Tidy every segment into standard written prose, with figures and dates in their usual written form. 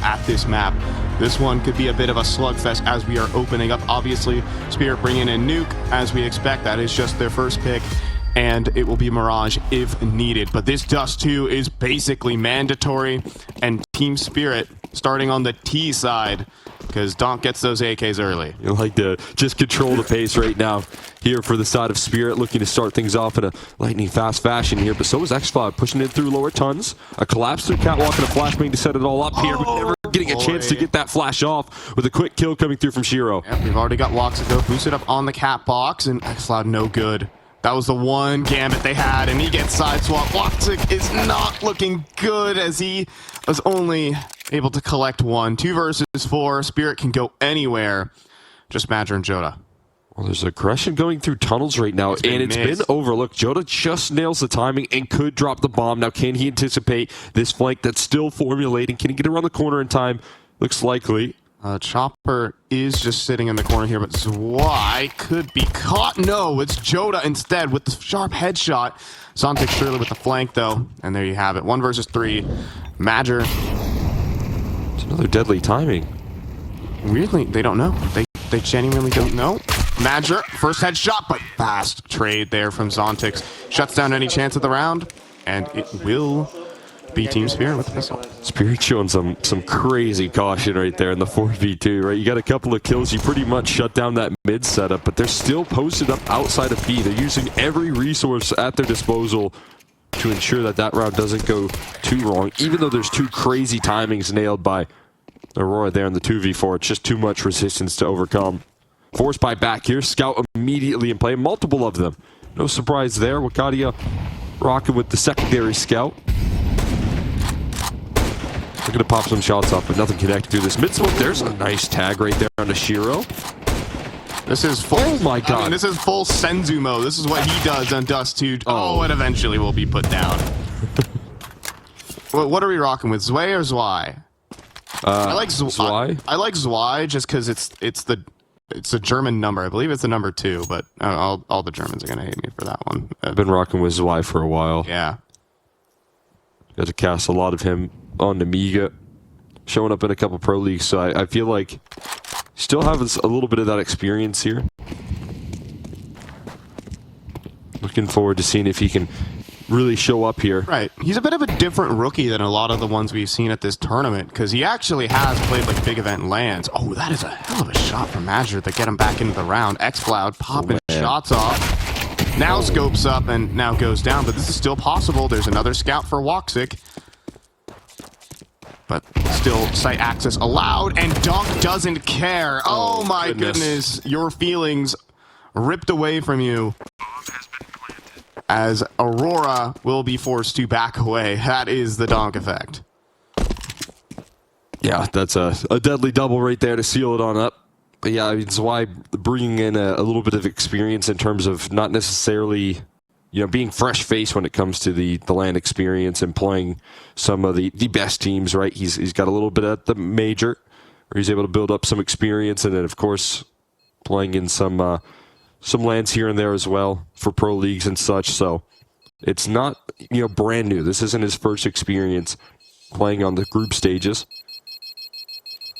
at this map. This one could be a bit of a slugfest as we are opening up. Obviously, Spirit bringing in Nuke, as we expect. That is just their first pick, and it will be Mirage if needed. But this Dust2 is basically mandatory, and Team Spirit starting on the T side, because Donk gets those AKs early. You like to just control the pace right now here for the side of Spirit, looking to start things off in a lightning fast fashion here. But so is X5 pushing it through lower tons. A collapse through catwalk and a flashbang to set it all up here, but never getting a chance to get that flash off with a quick kill coming through from Shiro. Yep, we've already got woxic though boosted up on the cat box, and X-Cloud no good. That was the one gambit they had, and he gets sideswap. woxic is not looking good as he was only able to collect one. 2 versus 4. Spirit can go anywhere. Just Madger and Joda. Well, there's aggression going through tunnels right now, and it's been overlooked. Joda just nails the timing and could drop the bomb. Now, can he anticipate this flank that's still formulating? Can he get around the corner in time? Looks likely. Chopper is just sitting in the corner here, but Zwei could be caught. No, it's Joda instead with the sharp headshot. Zontic surely with the flank, though. And there you have it. 1 versus 3. Madger. It's another deadly timing. Weirdly, they don't know. They genuinely don't know. Madger, first headshot, but fast trade there from Zontix. Shuts down any chance of the round, and it will be Team Spirit with the pistol. Spirit showing some crazy caution right there in the 4v2, right? You got a couple of kills, you pretty much shut down that mid setup, but they're still posted up outside of B. They're using every resource at their disposal to ensure that that round doesn't go too wrong, even though there's 2 crazy timings nailed by Aurora there in the 2v4. It's just too much resistance to overcome. Forced by back here, Scout immediately in play, multiple of them. No surprise there, Wakadia rocking with the secondary Scout. Looking to pop some shots off, but nothing connected through this mid smoke. There's a nice tag right there onto Shiro. This is full. Oh my god. I mean, this is full Senzu mode. This is what he does on Dust2. Oh, and eventually will be put down. What are we rocking with? Zwei or Zwei? I like Zwei. I like Zwei just because it's a German number. I believe it's the number 2, but all the Germans are gonna hate me for that one. I've been rocking with Zwei for a while. Yeah. Got to cast a lot of him on Amiga, showing up in a couple pro leagues, so I feel like still have a little bit of that experience here. Looking forward to seeing if he can really show up here. Right. He's a bit of a different rookie than a lot of the ones we've seen at this tournament, because he actually has played like big event lands. Oh, that is a hell of a shot from Madger to get him back into the round. X-Cloud popping shots off. Now scopes up and now goes down, but this is still possible. There's another scout for woxic. But still, site access allowed, and Donk doesn't care. Oh my goodness. Your feelings ripped away from you as Aurora will be forced to back away. That is the Donk effect. Yeah, that's a deadly double right there to seal it on up. But yeah, I mean, it's why bringing in a little bit of experience in terms of not necessarily, you know, being fresh face when it comes to the LAN experience and playing some of the best teams, right? He's got a little bit at the major, where he's able to build up some experience, and then of course playing in some LANs here and there as well for pro leagues and such. So it's not, you know, brand new. This isn't his first experience playing on the group stages.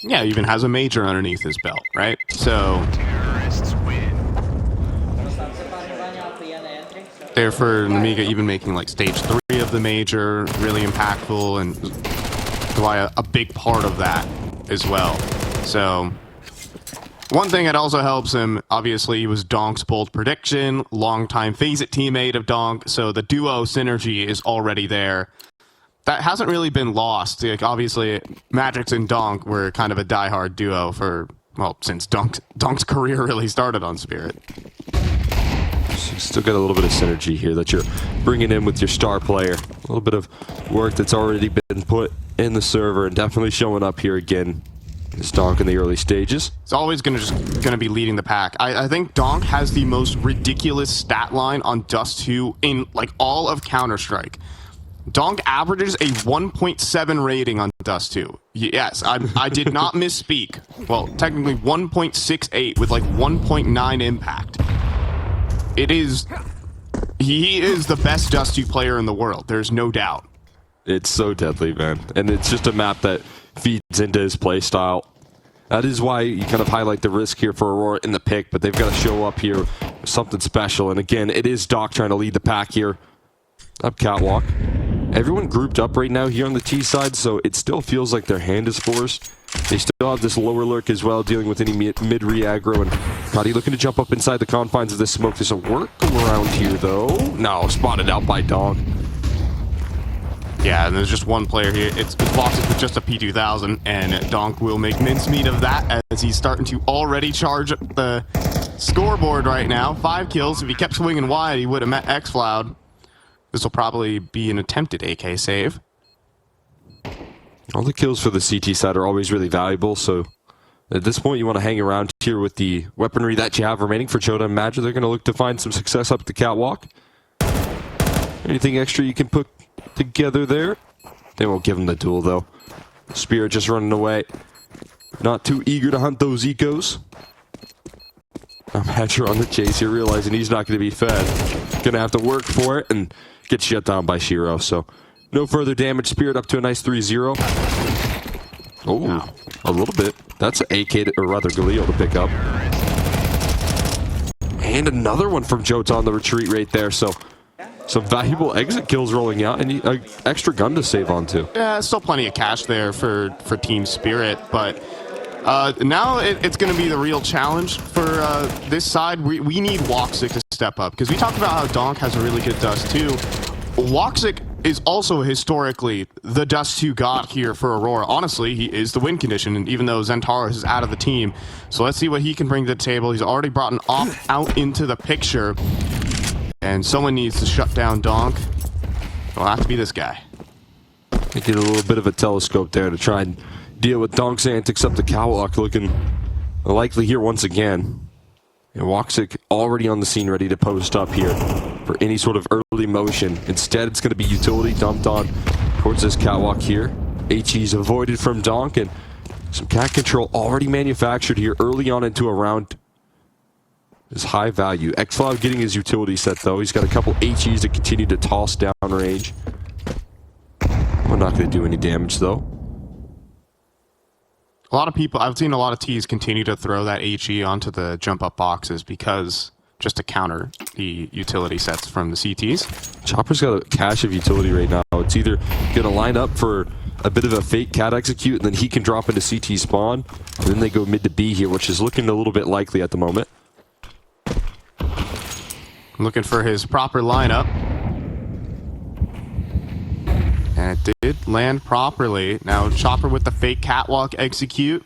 Yeah, even has a major underneath his belt, right? So there for Namiga, even making like stage 3 of the major really impactful, and Dwight a big part of that as well. So one thing that also helps him, obviously, was Donk's bold prediction, longtime FaZe It teammate of Donk, so the duo synergy is already there. That hasn't really been lost. Like, obviously, Magix and Donk were kind of a diehard duo for, well, since Donk's career really started on Spirit. Still got a little bit of synergy here that you're bringing in with your star player. A little bit of work that's already been put in the server, and definitely showing up here again. This Donk in the early stages. It's always gonna be leading the pack. I think Donk has the most ridiculous stat line on Dust2 in like all of Counter-Strike. Donk averages a 1.7 rating on Dust2. Yes, I did not misspeak. Well, technically 1.68 with like 1.9 impact. He is the best Dust2 player in the world. There's no doubt. It's so deadly, man. And it's just a map that feeds into his play style. That is why you kind of highlight the risk here for Aurora in the pick, but they've got to show up here with something special. And again, it is Doc trying to lead the pack here. Up catwalk. Everyone grouped up right now here on the T side, so it still feels like their hand is forced. They still have this lower lurk as well, dealing with any mid-re-aggro, and Cotty looking to jump up inside the confines of this smoke. There's a workaround here, though. No, spotted out by Donk. Yeah, and there's just one player here. It's woxic with just a P2000, and Donk will make mincemeat of that as he's starting to already charge up the scoreboard right now. 5 kills. If he kept swinging wide, he would have met xFloud. This will probably be an attempted AK save. All the kills for the CT side are always really valuable, so at this point you want to hang around here with the weaponry that you have remaining for Joda. Imagine they're going to look to find some success up the catwalk. Anything extra you can put together there? They won't give him the duel, though. Spirit just running away. Not too eager to hunt those ecos. Badger on the chase here, realizing he's not going to be fed. Going to have to work for it and get shut down by Shiro, so no further damage. Spirit up to a nice 3-0. Oh, a little bit. That's an AK, or rather Galil to pick up. And another one from Jota on the retreat right there, so some valuable exit kills rolling out, and an extra gun to save on to. Yeah, still plenty of cash there for Team Spirit, but now it's going to be the real challenge for this side. We need woxic to step up, because we talked about how Donk has a really good Dust2. woxic is also historically the Dust2 god here for Aurora. Honestly, he is the win condition, and even though Zentaros is out of the team. So let's see what he can bring to the table. He's already brought an op out into the picture, and someone needs to shut down Donk. It'll have to be this guy. Get a little bit of a telescope there to try and deal with Donk's antics up the catwalk, looking likely here once again. And woxic already on the scene, ready to post up here for any sort of early motion. Instead, it's going to be utility dumped on towards this catwalk here. HE's avoided from Donk, and some cat control already manufactured here early on into a round is high value. xFloud getting his utility set, though. He's got a couple HE's to continue to toss down range. We're not going to do any damage, though. A lot of people, I've seen a lot of T's continue to throw that HE onto the jump up boxes because just to counter the utility sets from the CTs. Chopper's got a cache of utility right now. It's either going to line up for a bit of a fake cat execute, and then he can drop into CT spawn, and then they go mid to B here, which is looking a little bit likely at the moment. Looking for his proper lineup. And it did land properly. Now Chopper with the fake catwalk execute.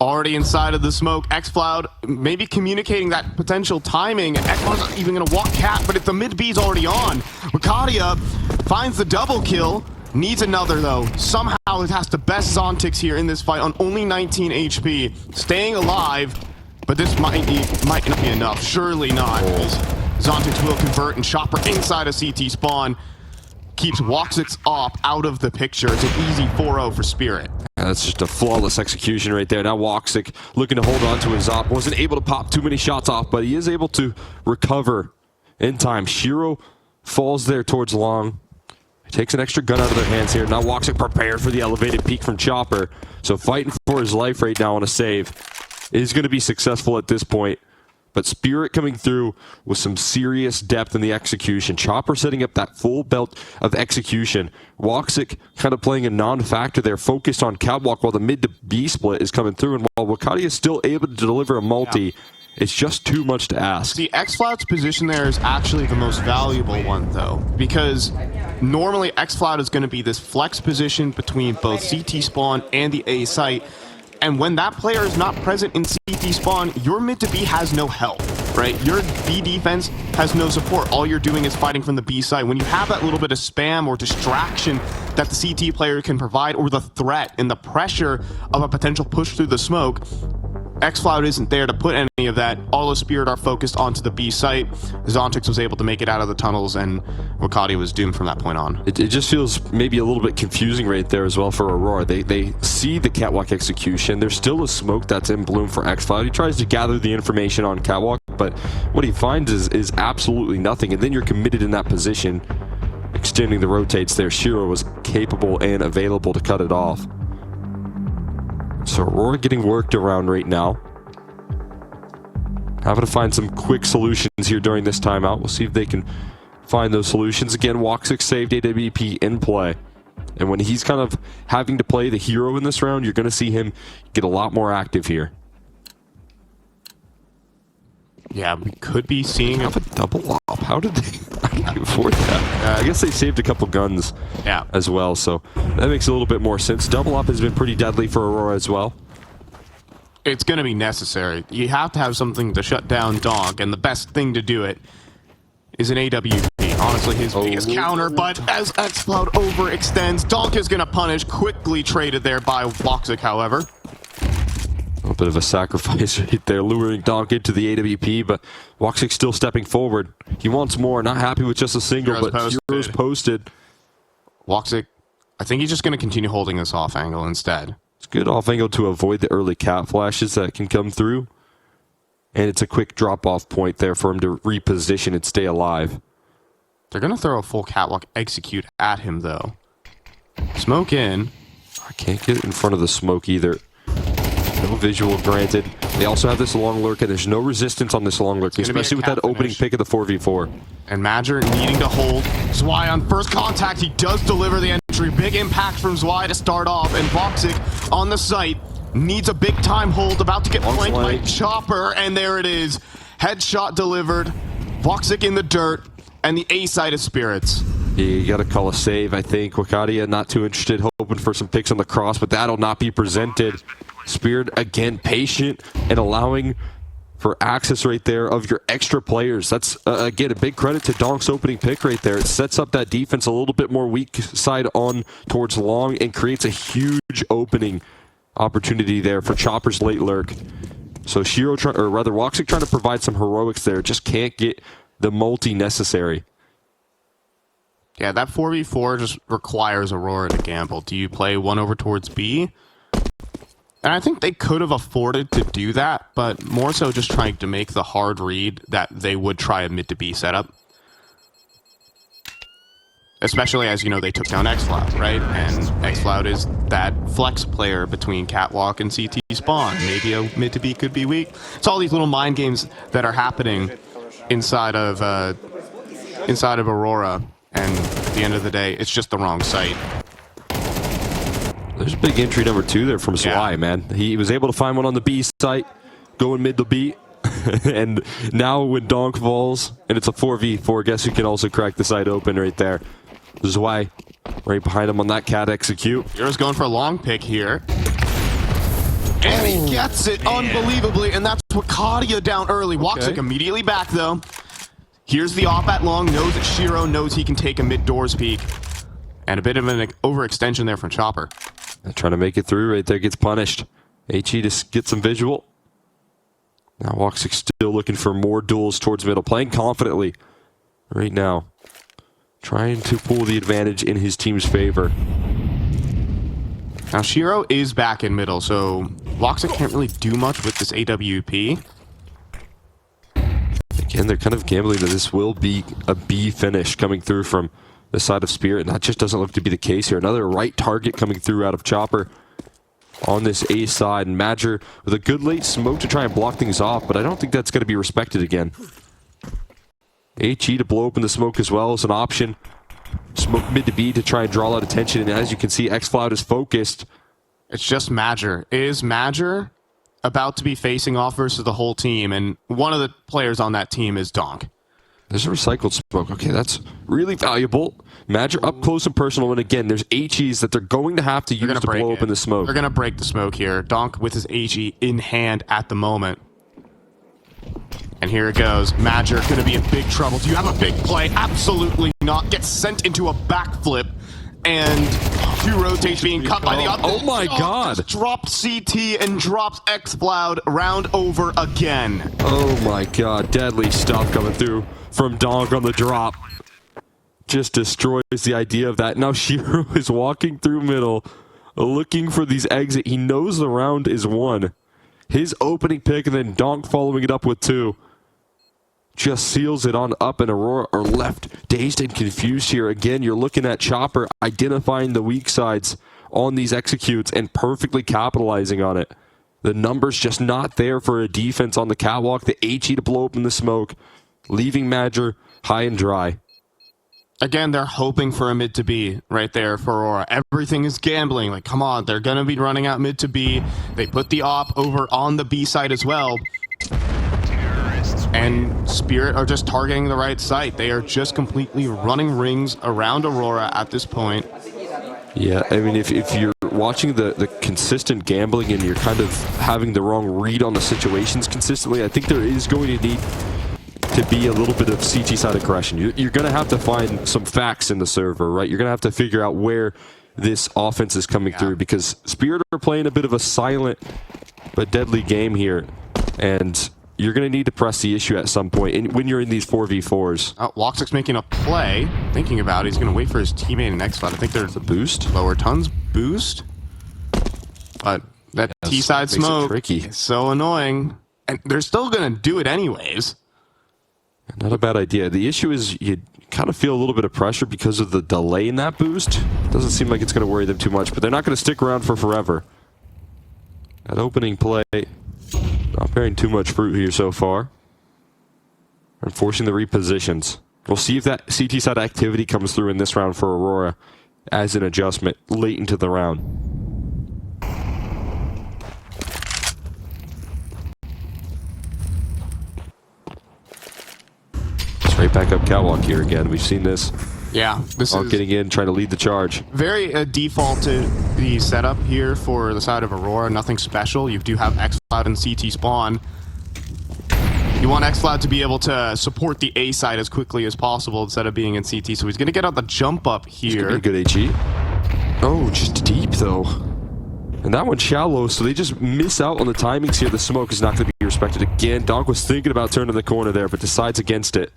Already inside of the smoke. xFloud maybe communicating that potential timing. xFloud's not even going to walk cat, but if the mid B's already on. Wakadia finds the double kill. Needs another, though. Somehow it has to best Zontix here in this fight on only 19 HP. Staying alive, but this might not be enough. Surely not. Zontix will convert, and Chopper inside of CT spawn keeps woxic's op out of the picture. It's an easy 4-0 for Spirit. Yeah, that's just a flawless execution right there. Now woxic looking to hold on to his op. Wasn't able to pop too many shots off, but he is able to recover in time. Shiro falls there towards long. Takes an extra gun out of their hands here. Now woxic prepared for the elevated peak from Chopper. So fighting for his life right now on a save. Is going to be successful at this point. But Spirit coming through with some serious depth in the execution. Chopper setting up that full belt of execution. woxic kind of playing a non-factor there, focused on catwalk while the mid to B split is coming through. And while Wakati is still able to deliver a multi, it's just too much to ask. See, xFloud's position there is actually the most valuable one, though, because normally xFloud is going to be this flex position between both CT spawn and the A site. And when that player is not present in CT spawn, your mid to B has no help, right? Your B defense has no support. All you're doing is fighting from the B side. When you have that little bit of spam or distraction that the CT player can provide, or the threat and the pressure of a potential push through the smoke, xFloud isn't there to put any of that. All of Spirit are focused onto the B site. Zontix was able to make it out of the tunnels, and Wakati was doomed from that point on. It just feels maybe a little bit confusing right there as well for Aurora. They see the catwalk execution. There's still a smoke that's in bloom for xFloud. He tries to gather the information on catwalk, but what he finds is absolutely nothing, and then you're committed in that position. extending the rotates there. Shiro was capable and available to cut it off. So Aurora getting worked around right now. Having to find some quick solutions here during this timeout. We'll see if they can find those solutions. Again, woxic saved AWP in play. And when he's kind of having to play the hero in this round, you're going to see him get a lot more active here. Yeah, we could be seeing a double op. How did they afford that? I guess they saved a couple guns as well, so that makes a little bit more sense. Double op has been pretty deadly for Aurora as well. It's going to be necessary. You have to have something to shut down Donk, and the best thing to do it is an AWP. Honestly, his biggest counter, but as xCloud overextends, Donk is going to punish. Quickly traded there by woxic, however. A little bit of a sacrifice right there, luring Donk into the AWP, but woxic still stepping forward. He wants more, not happy with just a single, but Hero's posted. woxic, I think he's just going to continue holding this off angle instead. It's good off angle to avoid the early cat flashes that can come through. And it's a quick drop-off point there for him to reposition and stay alive. They're going to throw a full catwalk execute at him, though. Smoke in. I can't get in front of the smoke either. No visual granted. They also have this long lurk, and there's no resistance on this long lurk, especially with that opening pick of the 4v4. And Madger needing to hold. Zwei on first contact, he does deliver the entry. Big impact from Zwei to start off, and woxic on the site needs a big time hold, about to get flanked by Chopper, and there it is. Headshot delivered. woxic in the dirt, and the A side of Spirits. Yeah, you gotta call a save, I think. Wakadia not too interested, hoping for some picks on the cross, but that'll not be presented. Spirit again patient and allowing for access right there of your extra players. That's again a big credit to Donk's opening pick right there. It sets up that defense a little bit more weak side on towards long and creates a huge opening opportunity there for Chopper's late lurk. So Shiro, or rather woxic, trying to provide some heroics there, just can't get the multi necessary. Yeah, that 4v4 just requires Aurora to gamble. Do you play one over towards B? And I think they could have afforded to do that, but more so just trying to make the hard read that they would try a mid to B setup. Especially as, you know, they took down xCloud, right? And xCloud is that flex player between Catwalk and CT spawn. Maybe a mid to B could be weak. It's all these little mind games that are happening inside of Aurora. And at the end of the day, it's just the wrong site. There's a big entry number 2 there from Zwei, man. He was able to find one on the B site, going mid to B. And now when Donk falls, and it's a 4v4, guess who can also crack the site open right there? Zwei right behind him on that cat execute. Hero's going for a long pick here. And he gets it unbelievably, and that's Wakadia down early. woxic immediately back, though. Here's the off at long, knows that Shiro knows he can take a mid-doors peek. And a bit of an overextension there from Chopper. Trying to make it through right there, gets punished. HE to get some visual. Now woxic still looking for more duels towards middle, playing confidently right now. Trying to pull the advantage in his team's favor. Now Shiro is back in middle, so woxic can't really do much with this AWP. Again, they're kind of gambling that this will be a B finish coming through from the side of Spirit, and that just doesn't look to be the case here. Another right target coming through out of Chopper on this A side, and Madger with a good late smoke to try and block things off, but I don't think that's going to be respected again. HE to blow open the smoke as well is an option. Smoke mid to B to try and draw a lot of attention, and as you can see, xCloud is focused. It's just Madger. Is Madger about to be facing off versus the whole team, and one of the players on that team is Donk. There's a recycled smoke. Okay, that's really valuable. Madger up close and personal, and again, there's HEs that they're going to have to use to blow open the smoke. They're going to break the smoke here. Donk with his HE in hand at the moment. And here it goes. Madger going to be in big trouble. Do you have a big play? Absolutely not. Gets sent into a backflip. And 2 rotates being cut by the other. Oh my god. Just drops CT and drops xCloud. Round over again. Oh my god. Deadly stuff coming through from Donk on the drop. Just destroys the idea of that. Now Shiro is walking through middle, looking for these exit. He knows the round is won. His opening pick and then Donk following it up with 2. just seals it on up, and Aurora are left dazed and confused here. Again, you're looking at Chopper identifying the weak sides on these executes and perfectly capitalizing on it. The numbers just not there for a defense on the catwalk. The HE to blow open the smoke, leaving Madger high and dry. Again, they're hoping for a mid to B right there for Aurora. Everything is gambling. Like, come on, they're going to be running out mid to B. They put the op over on the B side as well. And Spirit are just targeting the right site. They are just completely running rings around Aurora at this point. Yeah, I mean, if you're watching the consistent gambling and you're kind of having the wrong read on the situations consistently, I think there is going to need to be a little bit of CT side aggression. You're going to have to find some facts in the server, right? You're going to have to figure out where this offense is coming through, because Spirit are playing a bit of a silent but deadly game here, and you're going to need to press the issue at some point when you're in these 4v4s. Woxic's making a play, thinking about it. He's going to wait for his teammate in next spot. I think there's a boost. Lower tons boost. But that T-side smoke is so annoying. And they're still going to do it anyways. Not a bad idea. The issue is you kind of feel a little bit of pressure because of the delay in that boost. Doesn't seem like it's going to worry them too much, but they're not going to stick around for forever. That opening play, not bearing too much fruit here so far. And forcing the repositions. We'll see if that CT side activity comes through in this round for Aurora as an adjustment late into the round. Straight back up catwalk here again. We've seen this. Yeah, this is getting in, trying to lead the charge. Very defaulted the setup here for the side of Aurora. Nothing special. You do have xCloud and CT spawn. You want xCloud to be able to support the A side as quickly as possible instead of being in CT. So he's going to get out the jump up here. It's gonna be a good HE. Oh, just deep though. And that one's shallow, so they just miss out on the timings here. The smoke is not going to be respected again. Donk was thinking about turning the corner there, but decides against it.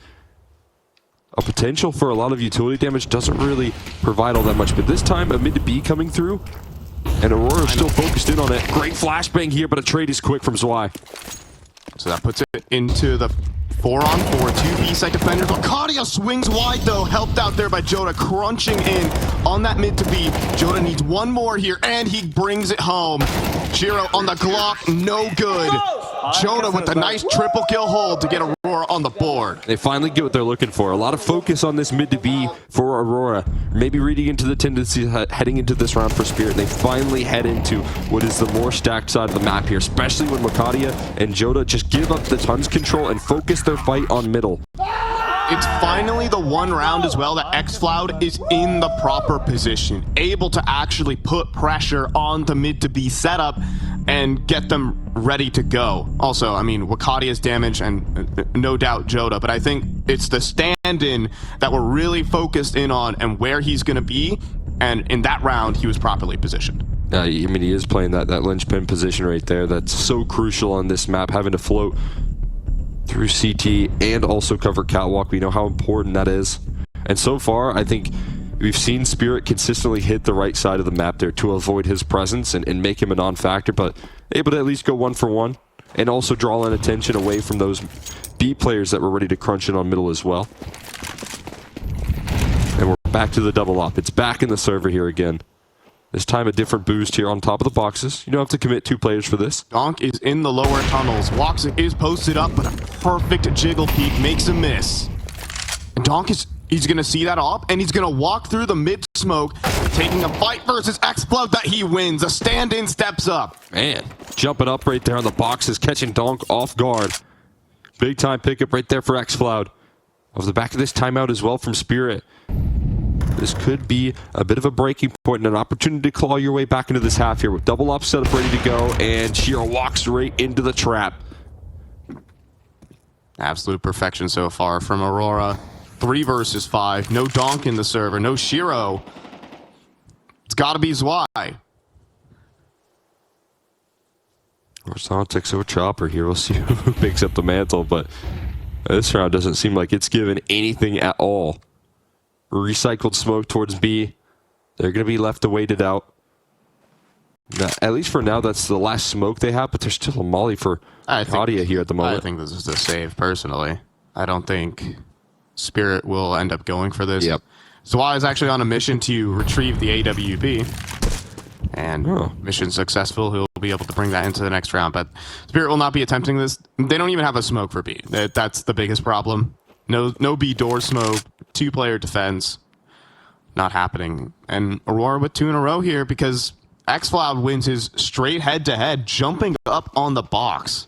A potential for a lot of utility damage, doesn't really provide all that much, but this time a mid to B coming through, and Aurora still focused in on it. Great flashbang here, but a trade is quick from Zwei. So that puts it into the 4-on-4, 2 B-side defenders. Woxic swings wide though, helped out there by Joda, crunching in on that mid to B. Joda needs one more here, and he brings it home. Shiro on the Glock, no good. Joda with a nice triple kill hold to get Aurora on the board. They finally get what they're looking for. A lot of focus on this mid to B for Aurora. Maybe reading into the tendency heading into this round for Spirit. They finally head into what is the more stacked side of the map here, especially when Woxic and Joda just give up the tons control and focus their fight on middle. It's finally the one round as well that xCloud is in the proper position, able to actually put pressure on the mid to B setup and get them ready to go. Also, I mean, Wokadia's damage and no doubt Joda, but I think it's the stand-in that we're really focused in on and where he's going to be, and in that round, he was properly positioned. I mean, he is playing that linchpin position right there. That's so crucial on this map, having to float through CT and also cover catwalk. We know how important that is. And so far, I think we've seen Spirit consistently hit the right side of the map there to avoid his presence and make him a non-factor, but able to at least go 1 for 1 and also draw in attention away from those B players that were ready to crunch in on middle as well. And we're back to the double op. It's back in the server here again. This time a different boost here on top of the boxes. You don't have to commit 2 players for this. Donk is in the lower tunnels. Woxic is posted up, but a perfect jiggle peek makes a miss. And Donk he's going to see that op, and he's going to walk through the mid-smoke, taking a fight versus xCloud that he wins. A stand-in steps up. Man, jumping up right there on the boxes, catching Donk off guard. Big time pickup right there for xCloud. Off the back of this timeout as well from Spirit. This could be a bit of a breaking point and an opportunity to claw your way back into this half here with double up setup ready to go, and Shiro walks right into the trap. Absolute perfection so far from Aurora. 3 versus 5. No Donk in the server. No Shiro. It's got to be Zwei. Or Sontics or Chopper here. We'll see who picks up the mantle, but this round doesn't seem like it's given anything at all. Recycled smoke towards B. They're going to be left to wait it out. Now, at least for now, that's the last smoke they have, but there's still a molly for Kadia here at the moment. I think this is a save, personally. I don't think Spirit will end up going for this. Yep. Zwei is actually on a mission to retrieve the AWP. And mission successful. He'll be able to bring that into the next round. But Spirit will not be attempting this. They don't even have a smoke for B. That's the biggest problem. No B door smoke. 2-player defense. Not happening. And Aurora with 2 in a row here because xCloud wins his straight head-to-head, jumping up on the box.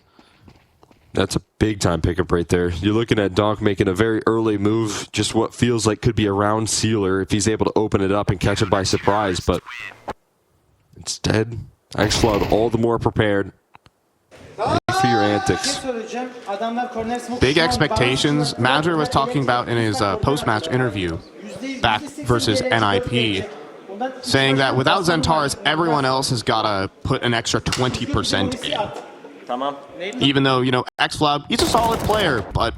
That's a big-time pickup right there. You're looking at Donk making a very early move, just what feels like could be a round sealer if he's able to open it up and catch it by surprise, but instead, xCloud all the more prepared. Ready for your antics. Big expectations. Madger was talking about in his post-match interview back versus NIP, saying that without Zentaris, everyone else has got to put an extra 20% in. Even though, you know, xCloud, he's a solid player, but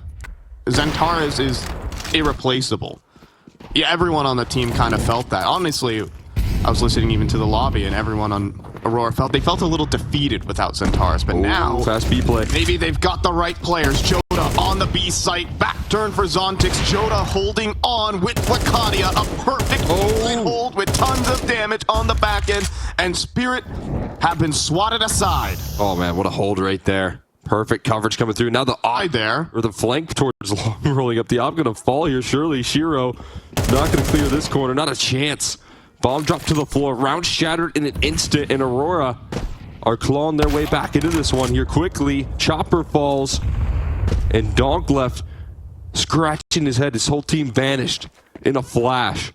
Zentaris is irreplaceable. Yeah, everyone on the team kind of felt that. Honestly, I was listening even to the lobby, and everyone on Aurora felt a little defeated without Zentaris. But now, fast B play. Maybe they've got the right players. Joda on the B site, back turn for Zontix. Joda holding on with Lakadia, a perfect hold with tons of damage on the back end, and Spirit have been swatted aside. Oh man, what a hold right there. Perfect coverage coming through. Now the eye there, or the flank towards long rolling up. The op gonna fall here. Surely Shiro not gonna clear this corner. Not a chance. Bomb dropped to the floor. Round shattered in an instant, and Aurora are clawing their way back into this one here quickly. Chopper falls, and Donk left scratching his head. His whole team vanished in a flash.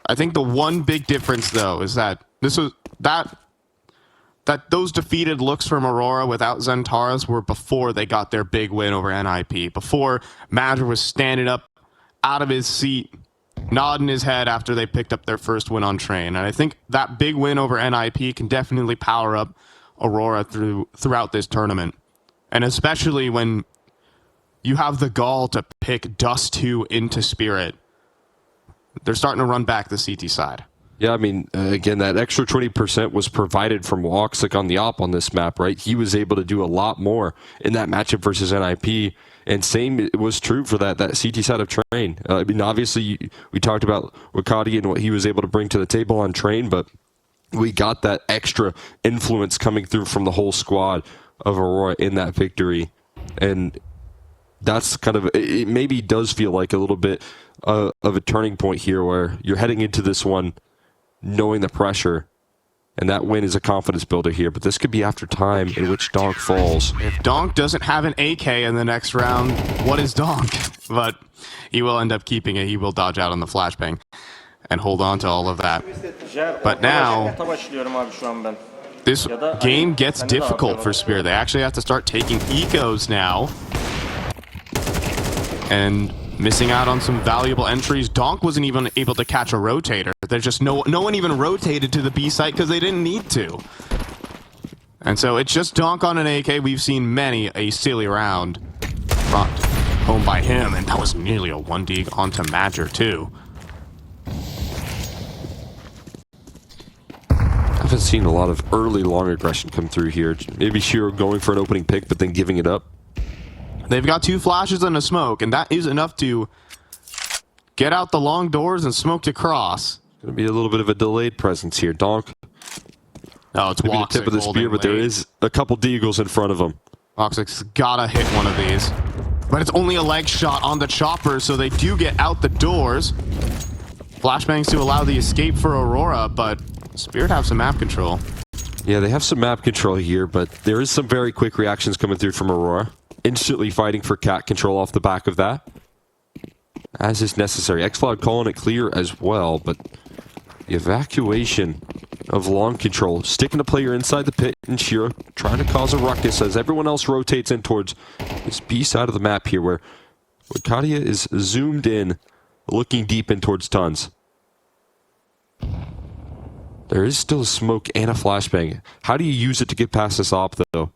I think the one big difference, though, is that those defeated looks from Aurora without Zentaris were before they got their big win over NIP. Before Madger was standing up out of his seat, nodding his head after they picked up their first win on Train. And I think that big win over NIP can definitely power up Aurora throughout this tournament. And especially when you have the gall to pick Dust2 into Spirit. They're starting to run back the CT side. Yeah, I mean, again, that extra 20% was provided from woxic on the op on this map, right? He was able to do a lot more in that matchup versus NIP. And same was true for that CT side of Train. I mean, obviously, we talked about Wakati and what he was able to bring to the table on Train, but we got that extra influence coming through from the whole squad of Aurora in that victory. And that's kind of, it maybe does feel like a little bit of a turning point here where you're heading into this one knowing the pressure, and that win is a confidence builder here, but this could be after time in which Donk falls. If Donk doesn't have an AK in the next round, what is Donk? But he will end up keeping it. He will dodge out on the flashbang and hold on to all of that. But now, this game gets difficult for Spear. They actually have to start taking ecos now. And missing out on some valuable entries. Donk wasn't even able to catch a rotator. There's just no one even rotated to the B site because they didn't need to. And so it's just Donk on an AK. We've seen many a silly round brought home by him, and that was nearly a 1D onto Madger too. I haven't seen a lot of early long aggression come through here. Maybe Shiro going for an opening pick, but then giving it up. They've got 2 flashes and a smoke, and that is enough to get out the long doors and smoke to cross. Going to be a little bit of a delayed presence here. Donk. Oh, it's maybe the tip of the spear, but there is a couple deagles in front of him. Woxic's gotta hit one of these. But it's only a leg shot on the chopper, so they do get out the doors. Flashbangs to allow the escape for Aurora, but Spirit have some map control. Yeah, they have some map control here, but there is some very quick reactions coming through from Aurora. Instantly fighting for cat control off the back of that, as is necessary. xCloud calling it clear as well, but the evacuation of long control, sticking a player inside the pit, and Shiro trying to cause a ruckus as everyone else rotates in towards this B side of the map here, where Katia is zoomed in, looking deep in towards Tons. There is still a smoke and a flashbang. How do you use it to get past this op, though?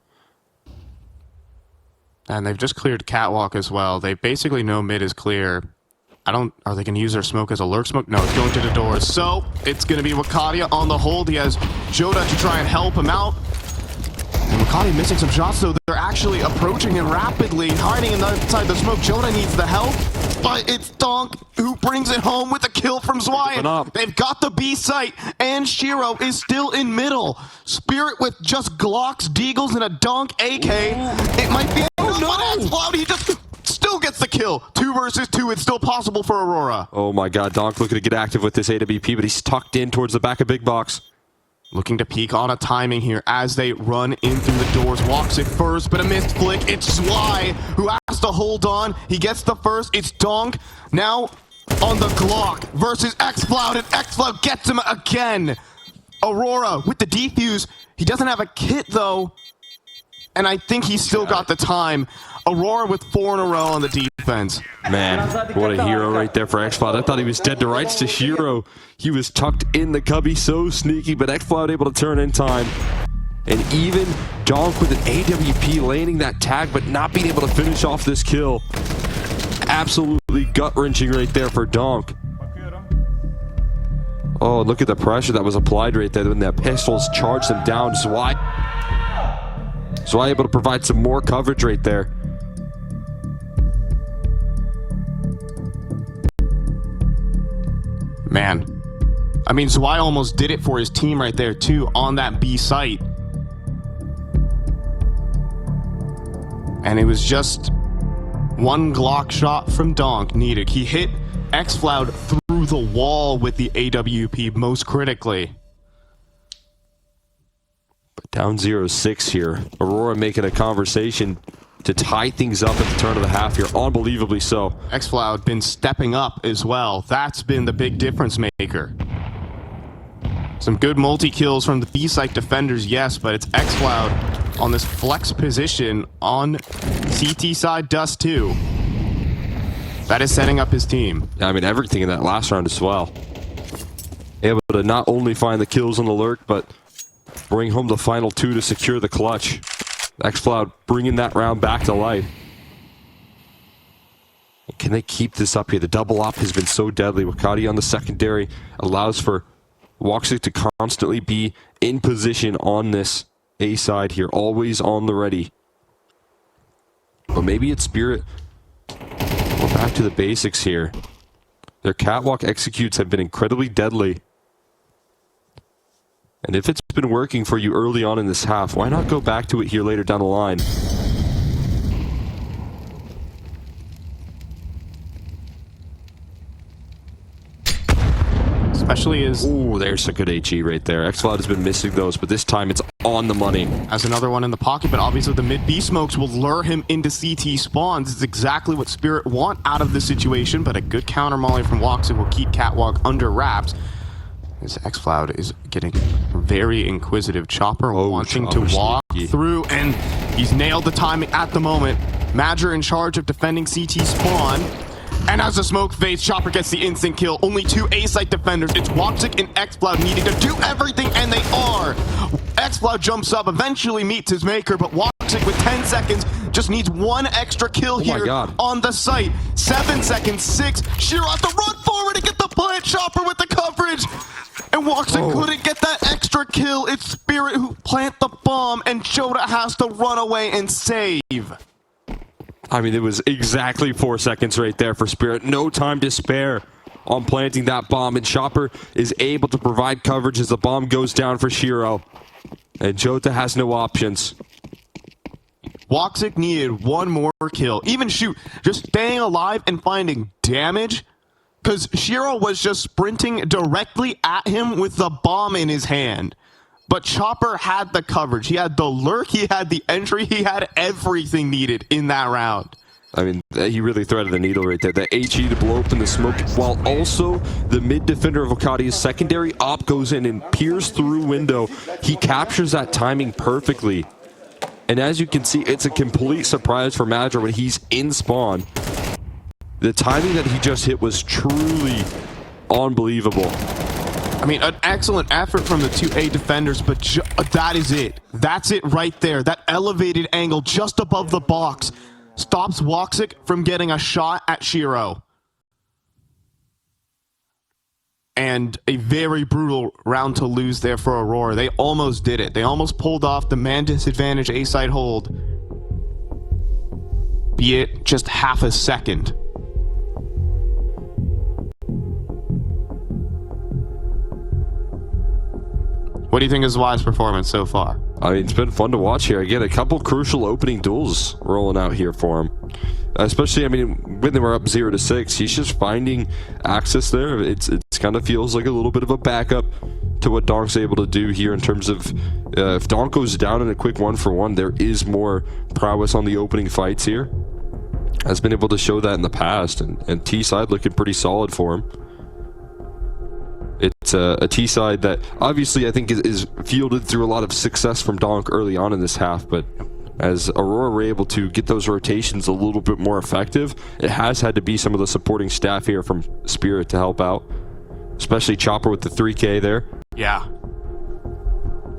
And they've just cleared Catwalk as well. They basically know mid is clear. Are they going to use their smoke as a lurk smoke? No, it's going to the doors. So, it's going to be Wakadia on the hold. He has Joda to try and help him out. And Wakati missing some shots, so they're actually approaching him rapidly, hiding inside the smoke. Jonah needs the help, but it's Donk who brings it home with a kill from Zwei. They've got the B site, and Shiro is still in middle. Spirit with just Glocks, Deagles, and a Donk AK. It might be Cloud. He just still gets the kill. 2 versus 2. It's still possible for Aurora. Oh my god, Donk looking to get active with this AWP, but he's tucked in towards the back of Big Box. Looking to peek on a timing here as they run in through the doors. Woxic first, but a missed flick. It's Zwei who has to hold on. He gets the first. It's Donk now on the Glock versus Xcloud, and Xcloud gets him again. Aurora with the defuse. He doesn't have a kit though, and I think he's still got the time. Aurora with 4 in a row on the defense. Man, what a hero right there for Xcloud. I thought he was dead to rights to Shiro. He was tucked in the cubby, so sneaky, but Xcloud able to turn in time. And even Donk with an AWP landing that tag, but not being able to finish off this kill. Absolutely gut-wrenching right there for Donk. Oh, look at the pressure that was applied right there when that pistols charged him down. Zwei able to provide some more coverage right there. Man, I mean, Zwei almost did it for his team right there too on that B site. And it was just 1 Glock shot from Donk needed. He hit Xcloud through the wall with the AWP most critically. But down 0-6 here. Aurora making a conversation to tie things up at the turn of the half here. Unbelievably so. Xcloud been stepping up as well. That's been the big difference maker. Some good multi-kills from the B-site defenders, yes, but it's Xcloud on this flex position on CT side Dust2. That is setting up his team. I mean, everything in that last round as well. Able to not only find the kills on the lurk, but bring home the final 2 to secure the clutch. Xcloud bringing that round back to life. Can they keep this up here? The double op has been so deadly. Wakati on the secondary allows for woxic to constantly be in position on this A side here, always on the ready. But maybe it's Spirit. We're back to the basics here. Their catwalk executes have been incredibly deadly. And if it's been working for you early on in this half, why not go back to it here later down the line? Especially as... Ooh, there's a good HE right there. Xcloud has been missing those, but this time it's on the money. As another one in the pocket, but obviously the mid-B smokes will lure him into CT spawns. It's exactly what Spirit want out of this situation, but a good counter molly from woxic will keep Catwalk under wraps. As Xcloud is getting very inquisitive. Chopper wanting to walk through, and he's nailed the timing at the moment. Madger in charge of defending CT spawn. And as the smoke fades, Chopper gets the instant kill. Only 2 A-site defenders. It's woxic and Xcloud needing to do everything, and they are. Xcloud jumps up, eventually meets his maker, but woxic with 10 seconds just needs 1 extra kill here on the site. 7 seconds, 6. Shiro has to run forward and get the plant. Chopper with the coverage. And woxic couldn't get that extra kill. It's Spirit who plant the bomb, and Joda has to run away and save. I mean, it was exactly 4 seconds right there for Spirit. No time to spare on planting that bomb, and Chopper is able to provide coverage as the bomb goes down for Shiro. And Jota has no options. woxic needed 1 more kill. Even shoot, just staying alive and finding damage. Because Shiro was just sprinting directly at him with the bomb in his hand. But Chopper had the coverage. He had the lurk, he had the entry, he had everything needed in that round. I mean, he really threaded the needle right there. The HE to blow open the smoke, while also the mid defender of Wakati's secondary op goes in and peers through window. He captures that timing perfectly. And as you can see, it's a complete surprise for Madger when he's in spawn. The timing that he just hit was truly unbelievable. I mean, an excellent effort from the 2A defenders, but that is it. That's it right there. That elevated angle just above the box stops woxic from getting a shot at Shiro. and a very brutal round to lose there for Aurora. They almost did it. They almost pulled off the man disadvantage A-side hold, be it just half a second. What do you think is Y's performance so far? I mean, it's been fun to watch here. Again, a couple crucial opening duels rolling out here for him. Especially, I mean, when they were up 0-6, he's just finding access there. It's kind of feels like a little bit of a backup to what Donk's able to do here in terms of if Donk goes down in a quick 1-for-1, there is more prowess on the opening fights here. Has been able to show that in the past, and T-side looking pretty solid for him. It's a T-side that obviously I think is fielded through a lot of success from Donk early on in this half, but as Aurora were able to get those rotations a little bit more effective, it has had to be some of the supporting staff here from Spirit to help out, especially Chopper with the 3K there. Yeah.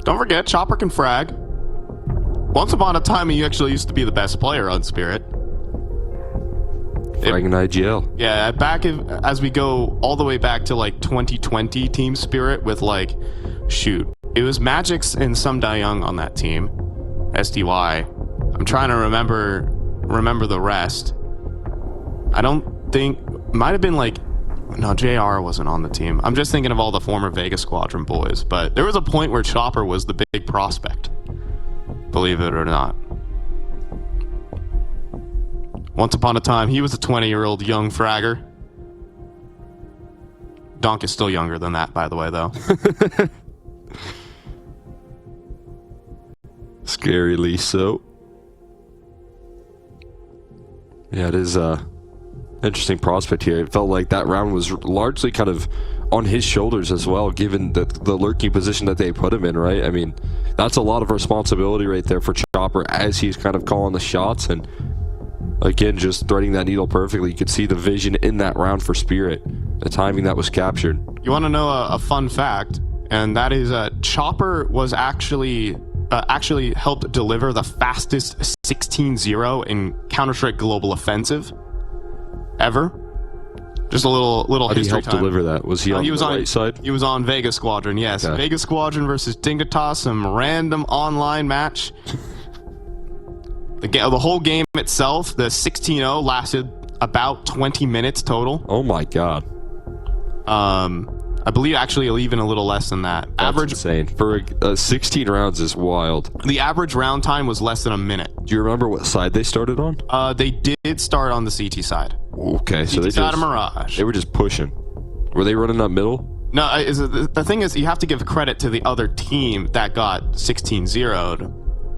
Don't forget, Chopper can frag. Once upon a time, he actually used to be the best player on Spirit. Fragging IGL. Yeah, as we go all the way back to like 2020 Team Spirit with like, shoot, it was Magix and some Young on that team, SDY. I'm trying to remember the rest. I don't think, might have been like, no, JR wasn't on the team. I'm just thinking of all the former Vega Squadron boys, but there was a point where Chopper was the big prospect, believe it or not. Once upon a time, he was a 20-year-old young fragger. Donk is still younger than that, by the way, though. Scarily so. Yeah, it is interesting prospect here. It felt like that round was largely kind of on his shoulders as well, given the lurking position that they put him in, right? I mean, that's a lot of responsibility right there for Chopper as he's kind of calling the shots, and again, just threading that needle perfectly. You could see the vision in that round for Spirit, the timing that was captured. You want to know a fun fact, and that is Chopper was actually helped deliver the fastest 16-0 in Counter-Strike Global Offensive ever. Just a little How did he history help time. Deliver that? Was he on the right side? He was on Vega Squadron, yes. Okay. Vega Squadron versus Dignitas, some random online match. The whole game itself, the 16-0, lasted about 20 minutes total. Oh my god. I believe actually even a little less than that. That's average insane. For 16 rounds is wild. The average round time was less than a minute. Do you remember what side they started on? They did start on the CT side. Okay, so CT side of Mirage. They were just pushing. Were they running up middle? No, the thing is, you have to give credit to the other team that got 16-0'd.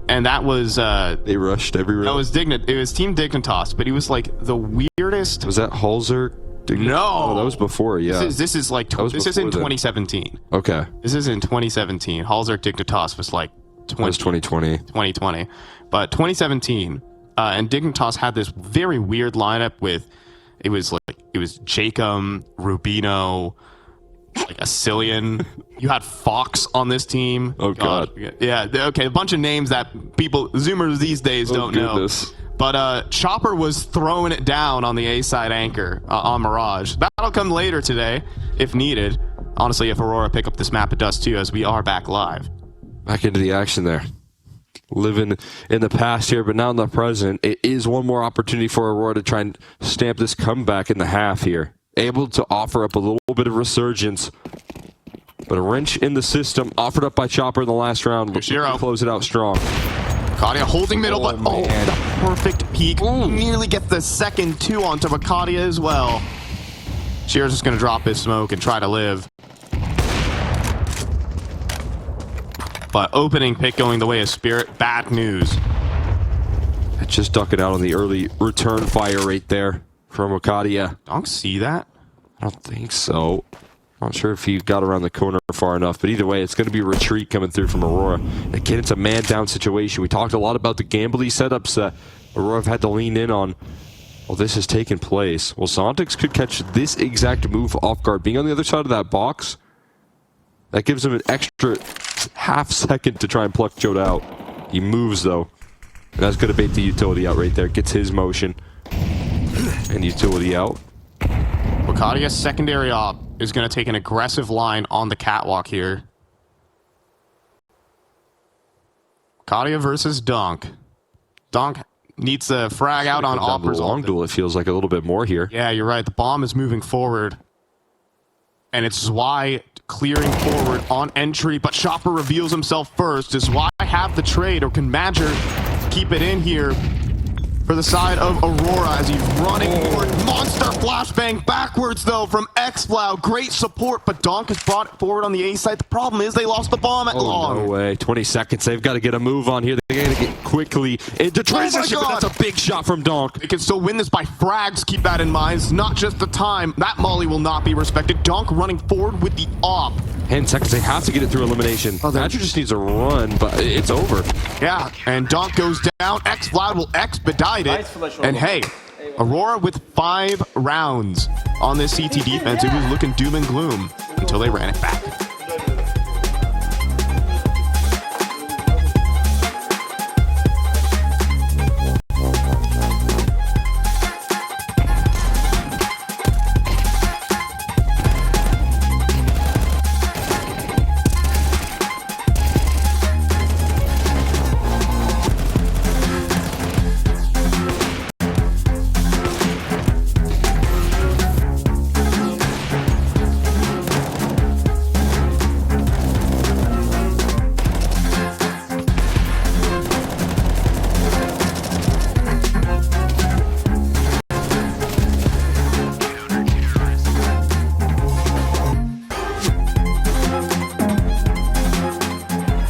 And that was they rushed every round. That was It was Team Dignitas, but he was like the weirdest. Was that Halzer? No, oh, that was before. Yeah, this is like this is in 2017. Okay, this is in 2017. Halzer Dignitas was like 2020. 2020, but 2017, and Dignitas had this very weird lineup with it was Jacob, Rubino, like a Cillian. You had Fox on this team. Oh god. Yeah. Okay. A bunch of names that Zoomers these days don't know. But Chopper was throwing it down on the A side anchor on Mirage. That'll come later today if needed. Honestly, if Aurora pick up this map at Dust2, as we are back live. Back into the action there. Living in the past here, but now in the present. It is one more opportunity for Aurora to try and stamp this comeback in the half here. Able to offer up a little bit of resurgence. But a wrench in the system offered up by Chopper in the last round. Shiro. Close it out strong. Kadia holding middle, but the perfect peek. Nearly gets the second 2 onto Kadia as well. Shiro's just going to drop his smoke and try to live. But opening pick going the way of Spirit. Bad news. Just ducking out on the early return fire right there from Kadia. Don't see that? I don't think so. Not sure if he got around the corner far enough, but either way, it's going to be a retreat coming through from Aurora. Again, it's a man-down situation. We talked a lot about the gambly setups that Aurora have had to lean in on. Well, this has taken place. Well, Zontix could catch this exact move off guard. Being on the other side of that box, that gives him an extra half second to try and pluck Jode out. He moves, though. And that's going to bait the utility out right there. Gets his motion. And utility out. Wakadia's secondary op is going to take an aggressive line on the catwalk here. Wakadia versus Dunk. Dunk needs to frag out on offers. Long duel, it feels like a little bit more here. Yeah, you're right. The bomb is moving forward. And it's why clearing forward on entry, but Chopper reveals himself first, is why I have the trade, or can Madger keep it in here for the side of Aurora as he's running forward. Monster flashbang backwards, though, from xFlow. Great support, but Donk is brought it forward on the A side. The problem is they lost the bomb at long. No way. 20 seconds. They've got to get a move on here. They got to get quickly into transition, but that's a big shot from Donk. They can still win this by frags. Keep that in mind. It's not just the time. That molly will not be respected. Donk running forward with the op. 10 seconds. They have to get it through elimination. Madger just needs a run, but it's over. Yeah, and Donk goes down. xFlow will expedite it. And hey, Aurora with 5 rounds on this CT defense. It was looking doom and gloom until they ran it back.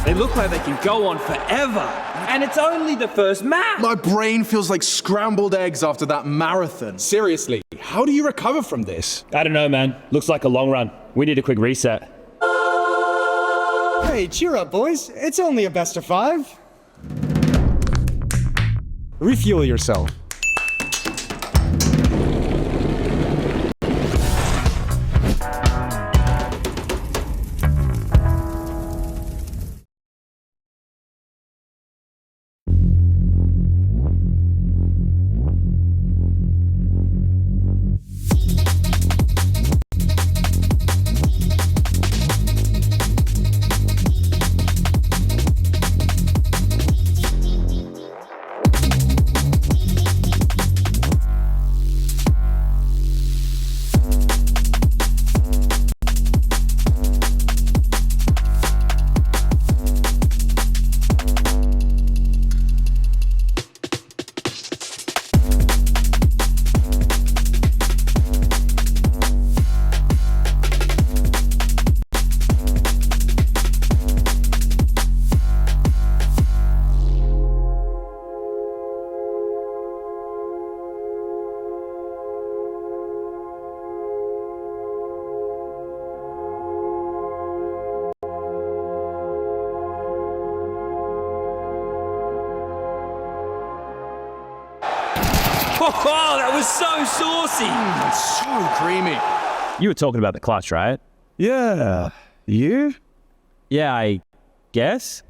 They look like they can go on forever. And it's only the first map. My brain feels like scrambled eggs after that marathon. Seriously, how do you recover from this? I don't know, man. Looks like a long run. We need a quick reset. Hey, cheer up, boys. It's only a best of 5. Refuel yourself. Oh, that was so saucy. It's so creamy. You were talking about the clutch, right? Yeah. You? Yeah, I guess.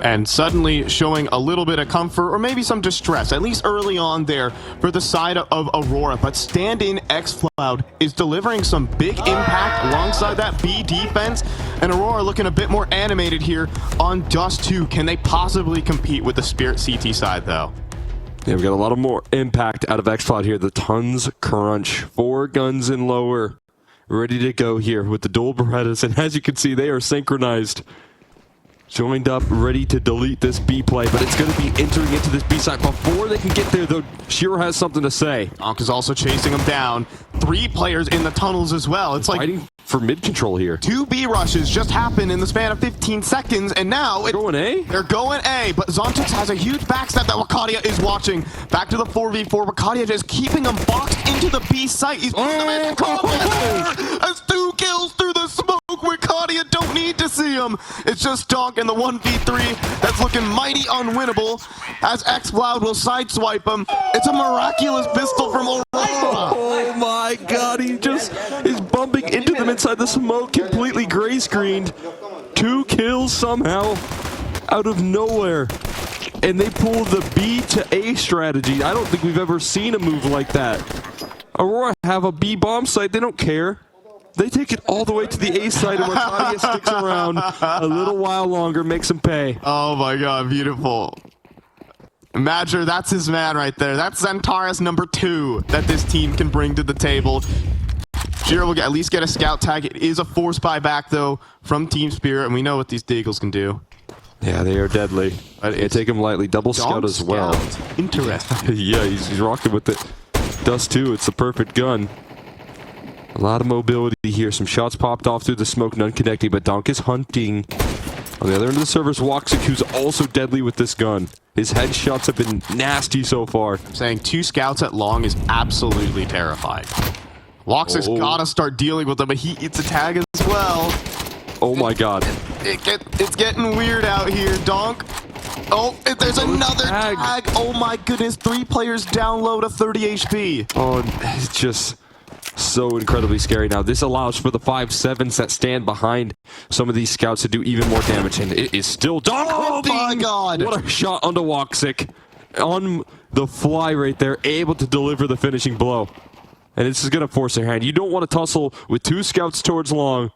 And suddenly showing a little bit of comfort or maybe some distress, at least early on there for the side of Aurora. But stand-in xFlow is delivering some big impact alongside that B defense. And Aurora looking a bit more animated here on Dust2. Can they possibly compete with the Spirit CT side, though? Yeah, we've got a lot of more impact out of xFlow here. The tons crunch. 4 guns and lower. Ready to go here with the dual Berettas. And as you can see, they are synchronized. Joined up, ready to delete this B play, but it's going to be entering into this B side. Before they can get there, though, Shiro has something to say. Donk is also chasing him down. 3 players in the tunnels as well. It's like Fighting for mid control here. 2 B rushes just happened in the span of 15 seconds, and now They're going A? They're going A, but Zontix has a huge backstep that Wakadia is watching. Back to the 4v4. Wakadia just keeping them boxed into the B site. He's putting them in combat. As 2 kills through the smoke. Wakadia Wakadia don't need to see him. It's just Donk in the 1v3 that's looking mighty unwinnable as X-Cloud will sideswipe him. It's a miraculous pistol from Aurora. Oh my god, he just is bumping into them inside the smoke, completely gray screened. 2 kills somehow out of nowhere. And they pull the B to A strategy. I don't think we've ever seen a move like that. Aurora have a B bomb site, they don't care. They take it all the way to the A side, and Wakadia sticks around a little while longer, makes him pay. Oh my god, beautiful. Madger, that's his man right there. That's Zentaris number 2 that this team can bring to the table. Shiro will at least get a scout tag. It is a force buyback, though, from Team Spirit, and we know what these Deagles can do. Yeah, they are deadly. Can't take him lightly. Double scout as well. Interesting. Yeah, he's rocking with it. Dust2, it's the perfect gun. A lot of mobility here. Some shots popped off through the smoke, none connecting, but Donk is hunting. On the other end of the server is woxic, who's also deadly with this gun. His headshots have been nasty so far. Saying 2 scouts at long is absolutely terrifying. woxic's gotta start dealing with them, but he eats a tag as well. Oh my god. It's getting weird out here, Donk. Oh, there's another tag. Oh my goodness, 3 players down low to 30 HP. Oh, it's just so incredibly scary now. This allows for the 5-7s that stand behind some of these scouts to do even more damage, and it is still Donk. Oh my god. What a shot onto woxic. On the fly right there, able to deliver the finishing blow. And this is going to force their hand. You don't want to tussle with 2 scouts towards long.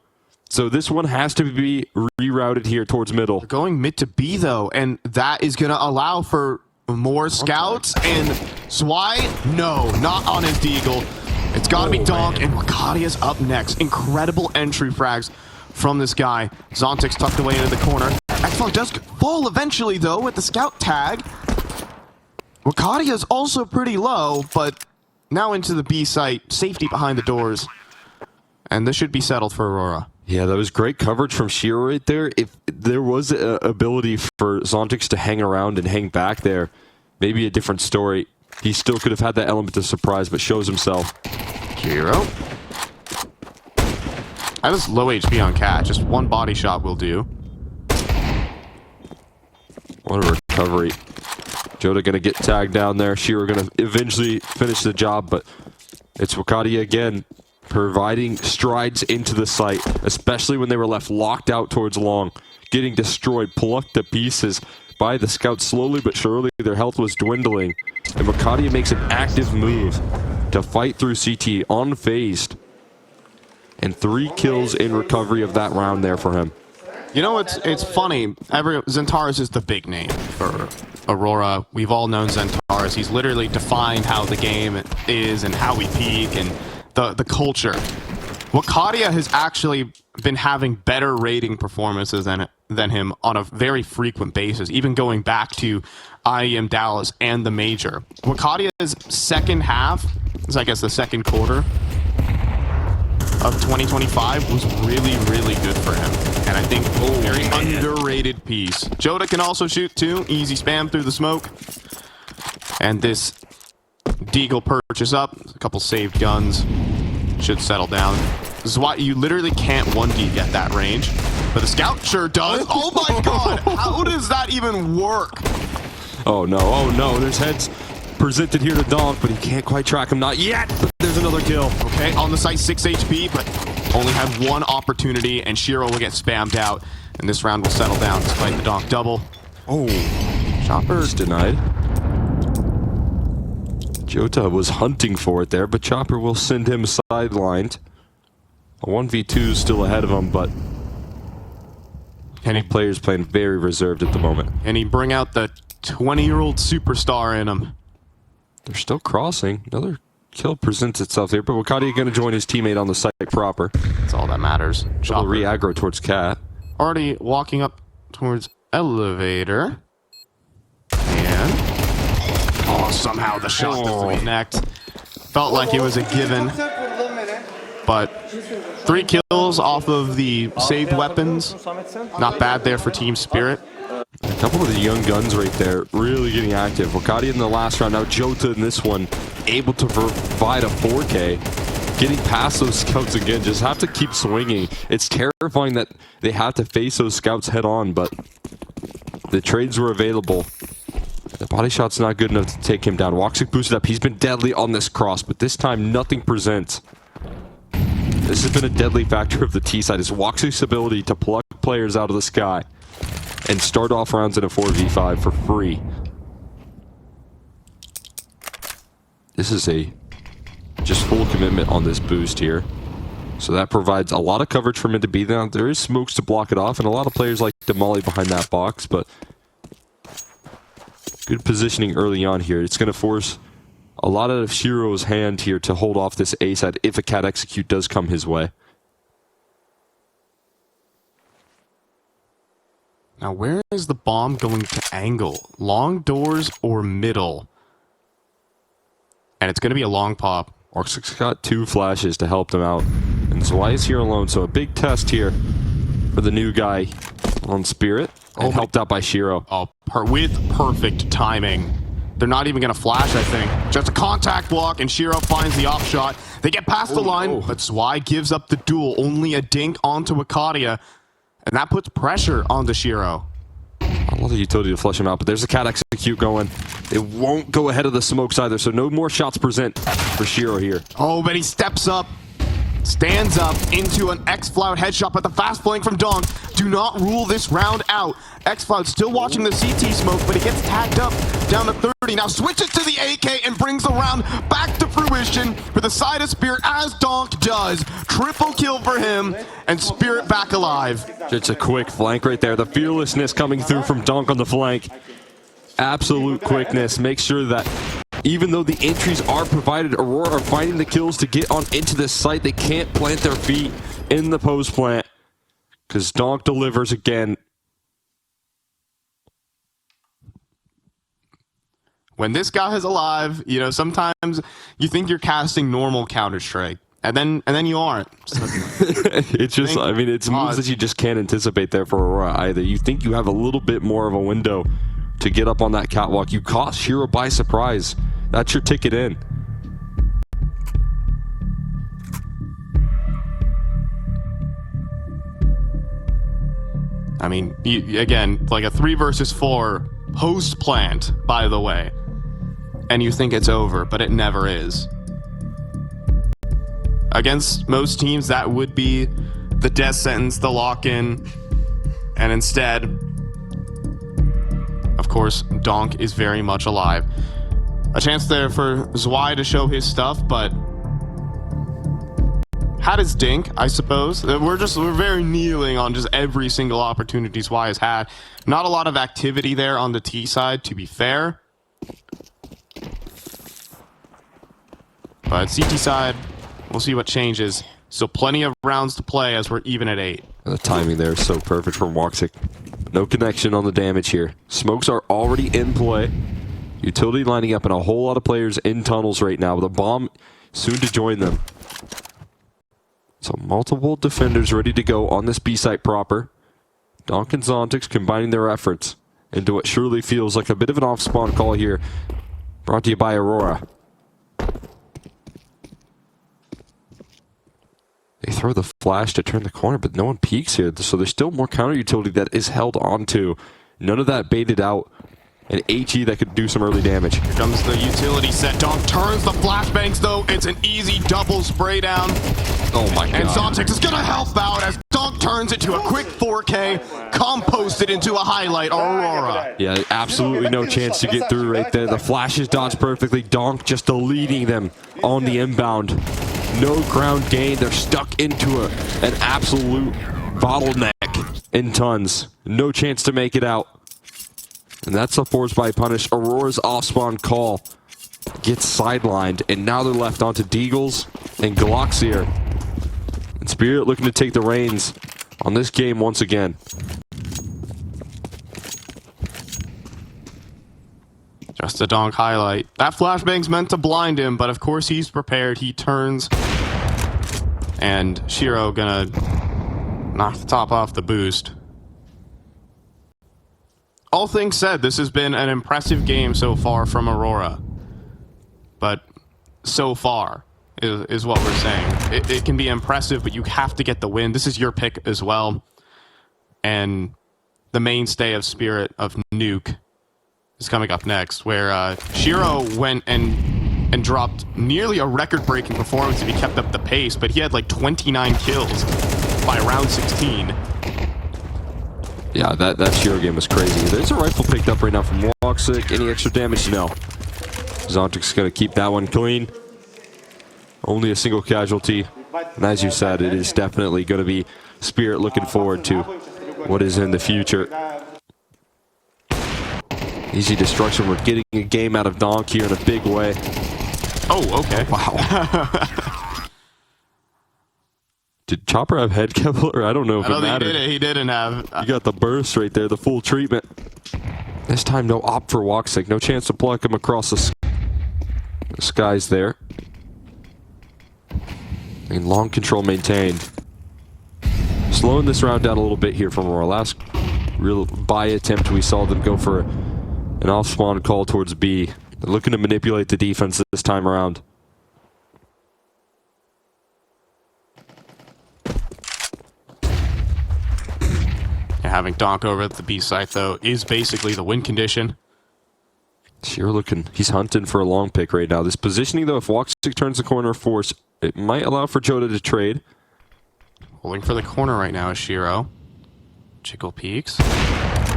So this one has to be rerouted here towards middle. They're going mid to B, though, and that is going to allow for more scouts. And Zwei, no, not on his Deagle. It's got to be Donk, and Wakadia's up next. Incredible entry frags from this guy. Zontic's tucked away into the corner. X-Fog does fall eventually, though, with the scout tag. Wakadia's also pretty low, but now into the B site. Safety behind the doors. And this should be settled for Aurora. Yeah, that was great coverage from Shiro right there. If there was a ability for Zontix to hang around and hang back there, maybe a different story. He still could have had that element of surprise, but shows himself. Shiro. I was low HP on Cat. Just 1 body shot will do. What a recovery. Joda gonna get tagged down there. Shiro gonna eventually finish the job, but it's Wakadia again, providing strides into the site, especially when they were left locked out towards long, getting destroyed, plucked to pieces by the scouts slowly but surely. Their health was dwindling, and Wakadia makes an active move to fight through CT unfazed, and 3 kills in recovery of that round there for him. You know, it's funny. Zentaris is the big name for Aurora. We've all known Zentaris. He's literally defined how the game is and how we peak and the culture. Wakadia has actually been having better rating performances than him on a very frequent basis, even going back to IEM Dallas and the Major. Wakadia's second half, so I guess the second quarter of 2025 was really, really good for him. And I think a very underrated piece. Joda can also shoot too. Easy spam through the smoke. And this Deagle purchase up. A couple saved guns. Should settle down. This is why you literally can't 1D at that range. But the scout sure does. Oh my god! How does that even work? Oh no, there's heads presented here to Donk, but he can't quite track him. Not yet! But there's another kill. Okay, on the site 6 HP, but only had 1 opportunity, and Shiro will get spammed out. And this round will settle down despite the Donk double. Oh, Chopper's denied. Jota was hunting for it there, but Chopper will send him sidelined. A 1v2 still ahead of him, but any players playing very reserved at the moment. And he bring out the 20-year-old superstar in him. They're still crossing. Another kill presents itself here, but Wakadia going to join his teammate on the site proper. That's all that matters. Chopper re-aggro towards Cat. Already walking up towards elevator. And somehow the shot doesn't connect. Felt like it was a given. But 3 kills off of the saved weapons. Not bad there for Team Spirit. A couple of the young guns right there really getting active. Wakadia in the last round. Now Jota in this one able to provide a 4K. getting past those scouts again. Just have to keep swinging. It's terrifying that they have to face those scouts head on, but the trades were available. The body shot's not good enough to take him down. Woxic boosted up. He's been deadly on this cross, but this time nothing presents. This has been a deadly factor of the T side, is Woxic's ability to pluck players out of the sky and start off rounds in a 4v5 for free. This is a just full commitment on this boost here. So that provides a lot of coverage for him to be there. There is smokes to block it off, and a lot of players like to molly behind that box, but good positioning early on here. It's going to force a lot of Shiro's hand here to hold off this A side if a cat execute does come his way. Now, where is the bomb going to angle? Long doors or middle? And it's going to be a long pop. Woxic's got 2 flashes to help them out. And Zwei is here alone, so a big test here for the new guy on Spirit. And helped out by Shiro. Oh, with perfect timing. They're not even going to flash, I think. Just a contact block, and Shiro finds the off shot. They get past the line, but Zwei gives up the duel. Only a dink onto Akadia, and that puts pressure onto Shiro. I love the utility to flush him out, but there's a cat execute going. It won't go ahead of the smokes either, so no more shots present for Shiro here. Oh, but he steps up, stands up into an X-Flout headshot, but the fast flank from Donk do not rule this round out. X-Flout still watching the CT smoke, but he gets tagged up down to 30. Now switches to the AK and brings the round back to fruition for the side of Spirit, as Donk does. Triple kill for him, and Spirit back alive. It's a quick flank right there. The fearlessness coming through from Donk on the flank. Absolute quickness. Make sure that even though the entries are provided, Aurora are finding the kills to get on into this site. They can't plant their feet in the post plant because Donk delivers again. When this guy is alive, you know, sometimes you think you're casting normal Counter-Strike, and then you aren't. So, it's just, I mean, it's moves that you just can't anticipate there for Aurora either. You think you have a little bit more of a window to get up on that catwalk. You caught Shiro by surprise. That's your ticket in. I mean, again, like a 3 versus 4 post plant, by the way. And you think it's over, but it never is. Against most teams, that would be the death sentence, the lock-in. And instead, of course, Donk is very much alive. A chance there for Zwei to show his stuff, but had his dink, I suppose. We're very kneeling on just every single opportunity Zwei has had. Not a lot of activity there on the T side, to be fair. But CT side, we'll see what changes. So plenty of rounds to play as we're even at 8. The timing there is so perfect from Woxic. No connection on the damage here. Smokes are already in play. Utility lining up and a whole lot of players in tunnels right now with a bomb soon to join them. So multiple defenders ready to go on this B site proper. Donk and Zontix combining their efforts into what surely feels like a bit of an off-spawn call here. Brought to you by Aurora. They throw the flash to turn the corner, but no one peeks here. So there's still more counter utility that is held onto. None of that baited out. An HE that could do some early damage. Here comes the utility set. Donk turns the flashbangs, though. It's an easy double spray down. Oh my god. And Zontix is going to help out as Donk turns it to a quick 4K, composted into a highlight, Aurora. Yeah, absolutely no chance to get through right there. The flashes dodged perfectly. Donk just deleting them on the inbound. No ground gain. They're stuck into an absolute bottleneck in tons. No chance to make it out. And that's a force by punish. Aurora's off-spawn call gets sidelined, and now they're left onto Deagles and Galaxier. And Spirit looking to take the reins on this game once again. Just a Donk highlight. That flashbang's meant to blind him, but of course he's prepared. He turns, and Shiro gonna knock the top off the boost. All things said, this has been an impressive game so far from Aurora. But so far. is what we're saying. It can be impressive, but you have to get the win. This is your pick as well. And the mainstay of Spirit of Nuke is coming up next, where Shiro went and dropped nearly a record-breaking performance if he kept up the pace, but he had like 29 kills by round 16. Yeah, that Shiro game was crazy. There's a rifle picked up right now from woxic. Any extra damage? No. Zontic's going to keep that one clean. Only a single casualty. And as you said, it is definitely going to be Spirit looking forward to what is in the future. Easy destruction. We're getting a game out of Donk here in a big way. Oh, okay. Wow. Did Chopper have head Kevlar? I don't know if it mattered. He didn't have. You got the burst right there, the full treatment. This time, no op for woxic. No chance to pluck him across the skies there. And long control maintained. Slowing this round down a little bit here from Aurora. Last real buy attempt, we saw them go for an off-spawn call towards B. They're looking to manipulate the defense this time around. Having Donk over at the B site, though, is basically the win condition. Shiro looking, he's hunting for a long pick right now. This positioning, though, if woxic turns the corner force, it might allow for Joda to trade. Holding for the corner right now is Shiro. Jiggle peeks.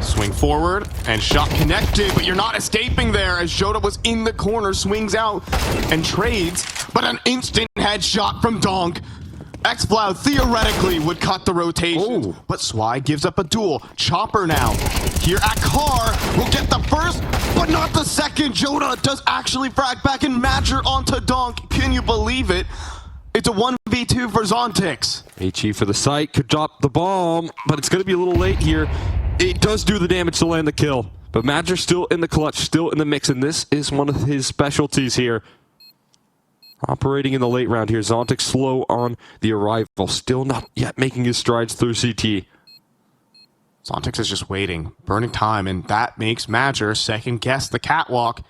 Swing forward, and shot connected, but you're not escaping there as Joda was in the corner, swings out and trades, but an instant headshot from Donk. X-Cloud theoretically would cut the rotation, but Swy gives up a duel. Chopper now, here at Car, will get the first, but not the second. Joda does actually frag back and Madger onto Donk. Can you believe it? It's a 1v2 for Zontix. HE for the site, could drop the bomb, but it's going to be a little late here. It does do the damage to land the kill, but Madger's still in the clutch, still in the mix, and this is one of his specialties here. Operating in the late round here, Zontix slow on the arrival, still not yet making his strides through CT. Zontix is just waiting, burning time, and that makes Madger second guess the catwalk.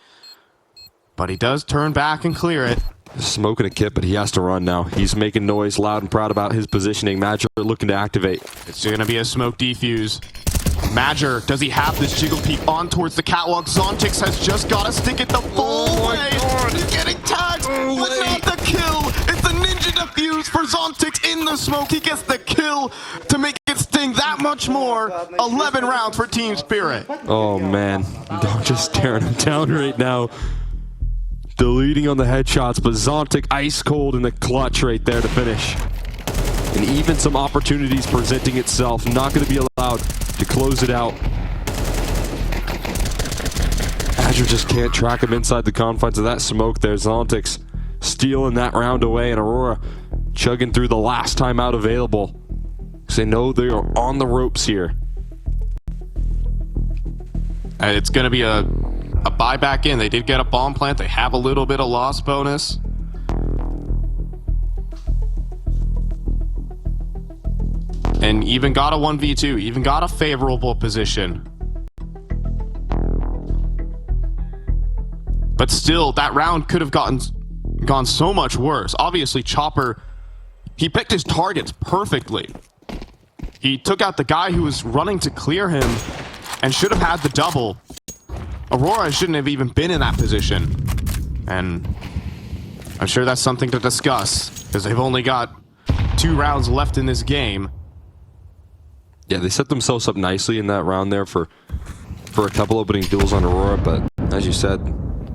But he does turn back and clear it. Smoking a kit, but he has to run now. He's making noise, loud and proud about his positioning. Madger looking to activate. It's going to be a smoke defuse. Madger, does he have this jiggle peek on towards the catwalk? Zontix has just got to stick it the full way. He's getting tagged, but not the kill. It's a ninja defuse for Zontix in the smoke. He gets the kill to make it sting that much more. 11 rounds for Team Spirit. Oh, man. Don't just staring him down right now. Deleting on the headshots, but Zontic ice cold in the clutch right there to finish. And even some opportunities presenting itself. Not going to be allowed to close it out. Azure just can't track him inside the confines of that smoke there. Zontix stealing that round away, and Aurora chugging through the last time out available. They know they are on the ropes here. And it's going to be a buyback in. They did get a bomb plant. They have a little bit of loss bonus. And even got a 1v2, even got a favorable position. But still, that round could have gone so much worse. Obviously, Chopper, he picked his targets perfectly. He took out the guy who was running to clear him and should have had the double. Aurora shouldn't have even been in that position. And I'm sure that's something to discuss, because they've only got 2 rounds left in this game. Yeah, they set themselves up nicely in that round there for a couple opening duels on Aurora, but as you said,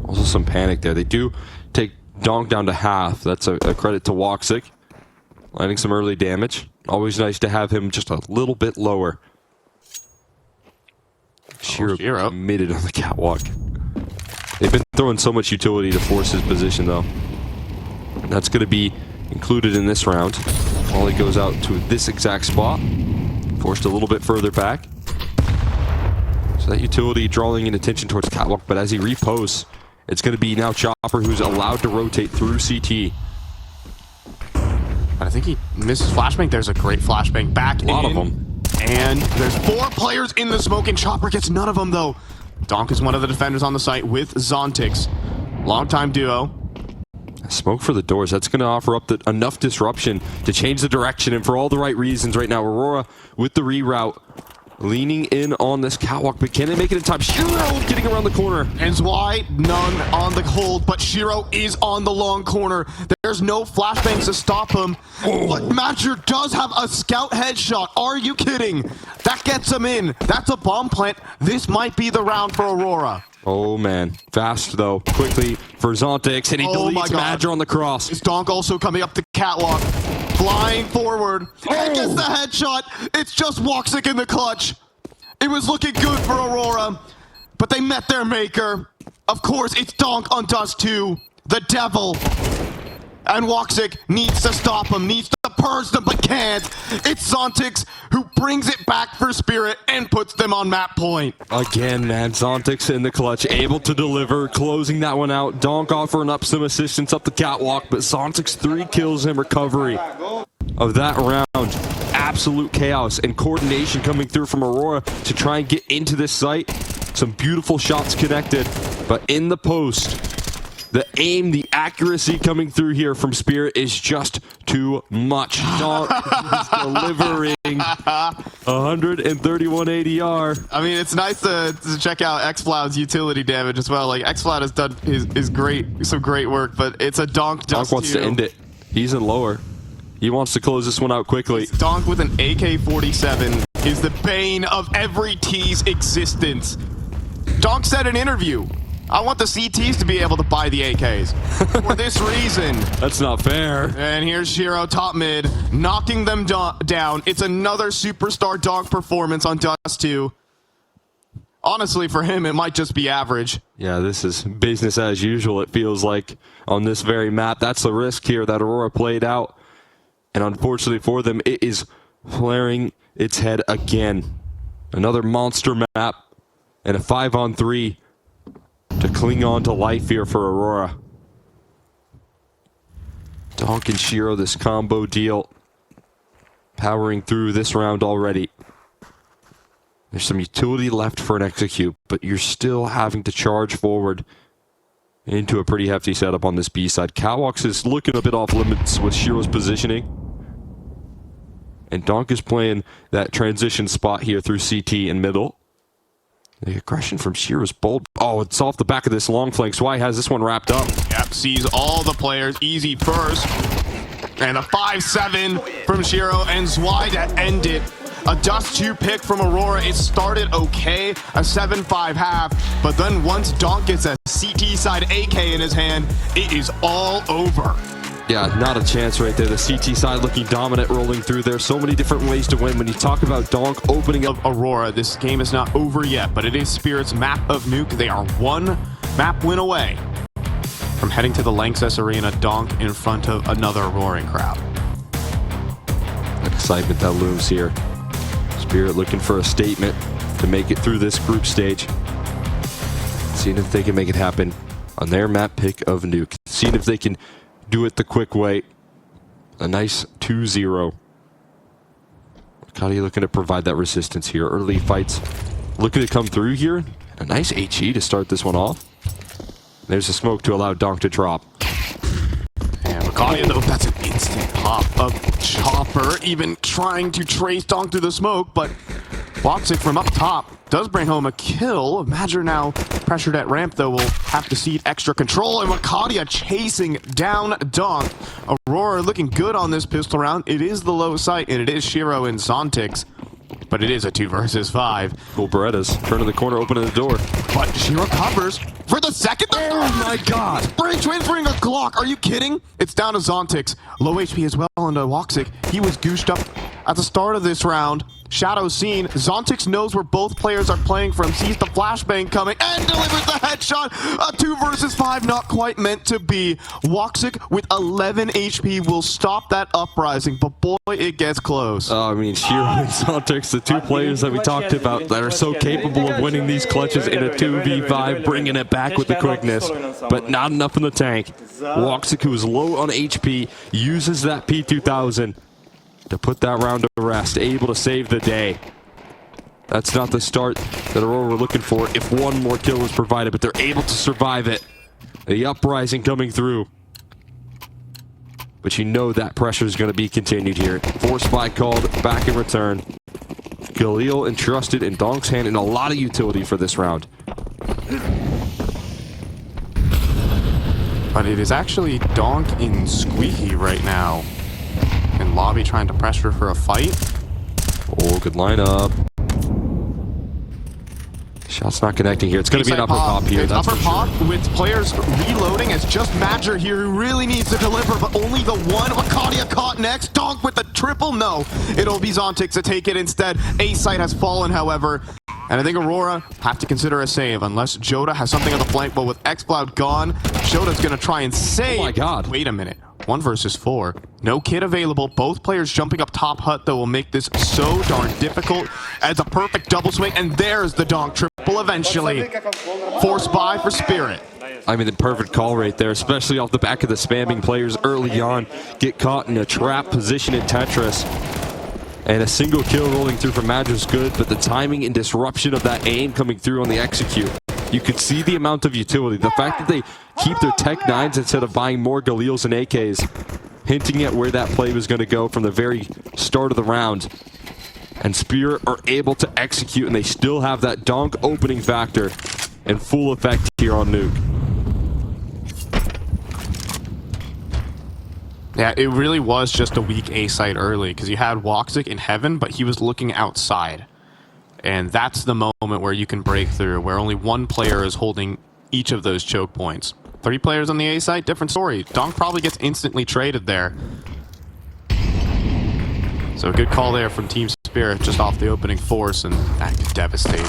also some panic there. They do take Donk down to half. That's a credit to woxic, landing some early damage. Always nice to have him just a little bit lower. Shiro committed on the catwalk. They've been throwing so much utility to force his position, though. And that's going to be included in this round. Ollie goes out to this exact spot. Forced a little bit further back. So that utility drawing in attention towards catwalk, but as he reposts, it's going to be now Chopper who's allowed to rotate through CT. I think he misses flashbang. There's a great flashbang back in. A lot of them. And there's 4 players in the smoke, and Chopper gets none of them, though. Donk is one of the defenders on the site with Zontix. Longtime duo. Smoke for the doors. That's going to offer up enough disruption to change the direction, and for all the right reasons right now. Aurora with the reroute, leaning in on this catwalk, but can they make it in time? Shiro getting around the corner. And Zwei, none on the hold, but Shiro is on the long corner. There's no flashbangs to stop him. But Madger does have a scout headshot. Are you kidding? That gets him in. That's a bomb plant. This might be the round for Aurora. Oh man, fast though, quickly for Zontix, and he deletes Madger on the cross. Is Donk also coming up the catwalk, flying forward, and gets the headshot. It's just woxic in the clutch. It was looking good for Aurora, but they met their maker. Of course, it's Donk on Dust2, the devil. And woxic needs to stop him, needs to purge them, but can't. It's Zontix who brings it back for Spirit and puts them on map point. Again, man, Zontix in the clutch, able to deliver, closing that one out. Donk offering up some assistance up the catwalk, but Zontix 3 kills in recovery of that round. Absolute chaos and coordination coming through from Aurora to try and get into this site. Some beautiful shots connected, but in the post, the aim, the accuracy coming through here from Spirit is just too much. Donk is delivering 131 ADR. I mean, it's nice to check out xFloud's utility damage as well. Like, xFloud has done some great work, but it's a Donk Donk wants to end it. He's in lower. He wants to close this one out quickly. Donk with an AK-47 is the bane of every T's existence. Donk said in an interview, I want the CTs to be able to buy the AKs. For this reason. That's not fair. And here's Shiro top mid, knocking them down. It's another superstar Donk performance on Dust2. Honestly, for him, it might just be average. Yeah, this is business as usual, it feels like, on this very map. That's the risk here that Aurora played out. And unfortunately for them, it is flaring its head again. Another monster map and a 5-on-3 to cling on to life here for Aurora. Donk and Shiro, this combo deal, powering through this round already. There's some utility left for an execute, but you're still having to charge forward into a pretty hefty setup on this B side. Catwalks is looking a bit off limits with Shiro's positioning. And Donk is playing that transition spot here through CT and middle. The aggression from Shiro's bold. Oh, it's off the back of this long flank. Zwei has this one wrapped up. Yep, sees all the players. Easy first. And a 5-7 from Shiro and Zwei to end it. A Dust2 pick from Aurora. It started okay, a 7-5 half, but then once Donk gets a CT side AK in his hand, it is all over. Yeah, not a chance right there. The CT side looking dominant, rolling through there. So many different ways to win. When you talk about Donk opening up Aurora, this game is not over yet, but it is Spirit's map of Nuke. They are one map win away from heading to the Lanxess Arena. Donk in front of another roaring crowd. excitement that looms here. Spirit looking for a statement to make it through this group stage. Seeing if they can make it happen on their map pick of Nuke. Seeing if they can do it the quick way. A nice 2-0. Kadi looking to provide that resistance here. Early fights looking to come through here. A nice HE to start this one off. There's a smoke to allow Donk to drop. And Rakadia, though, that's an instant pop of Chopper, even trying to trace Donk through the smoke, but woxic from up top does bring home a kill. Madger now pressured at ramp, though, will have to cede extra control, and Rakadia chasing down Donk. Aurora looking good on this pistol round. It is the low sight, and it is Shiro and Zontix, but it is a 2 versus 5. Cool Berettas turning the corner, opening the door. But Shiro covers for the second. Oh my god! Transferring a Glock. Are you kidding? It's down to Zontix. Low HP as well onto woxic. He was gooshed up at the start of this round. Shadow seen. Zontix knows where both players are playing from. Sees the flashbang coming and delivers the headshot. A 2 versus 5, not quite meant to be. Woxic with 11 HP will stop that uprising, but boy, it gets close. I mean, Shiro and Zontix, the two players that we talked about that are so capable of winning these clutches in a 2v5, bringing it back with the quickness, but not enough in the tank. Woxic, who is low on HP, uses that P2000 to put that round to rest, able to save the day. That's not the start that Aurora were looking for if one more kill was provided, but they're able to survive it. The uprising coming through. but you know that pressure is going to be continued here. Force spy called back in return. Galil entrusted in Donk's hand and a lot of utility for this round. But it is actually Donk in Squeaky right now. In lobby trying to pressure for a fight. Oh, good lineup. Shot's not connecting here. It's going to be an upper pop here. It's That's upper for sure. pop with players reloading. It's just Madger here who really needs to deliver, but only the one. Wakadia caught next. Donk with the triple. No, it'll be Zontic to take it instead. A-site has fallen, however. And I think Aurora have to consider a save unless Joda has something on the flank. But with Xcloud gone, Joda's going to try and save. Oh my God. Wait a minute. 1 versus 4. No kid available. Both players jumping up top hut, though, will make this so darn difficult. As a perfect double swing, and there's the Donk triple eventually. Force buy for Spirit. I mean, the perfect call right there, especially off the back of the spamming players early on. Get caught in a trap position in Tetris. And a single kill rolling through from Madge is good, but the timing and disruption of that aim coming through on the execute. You could see the amount of utility. The fact that they keep their Tech 9s instead of buying more Galils and AKs, hinting at where that play was going to go from the very start of the round. And Spirit are able to execute, and they still have that Donk opening factor in full effect here on Nuke. Yeah, it really was just a weak A-site early, because you had woxic in heaven, but he was looking outside. And that's the moment where you can break through, where only one player is holding each of those choke points. 3 players on the A-site, different story. Donk probably gets instantly traded there. So a good call there from Team Spirit, just off the opening force, and that could devastate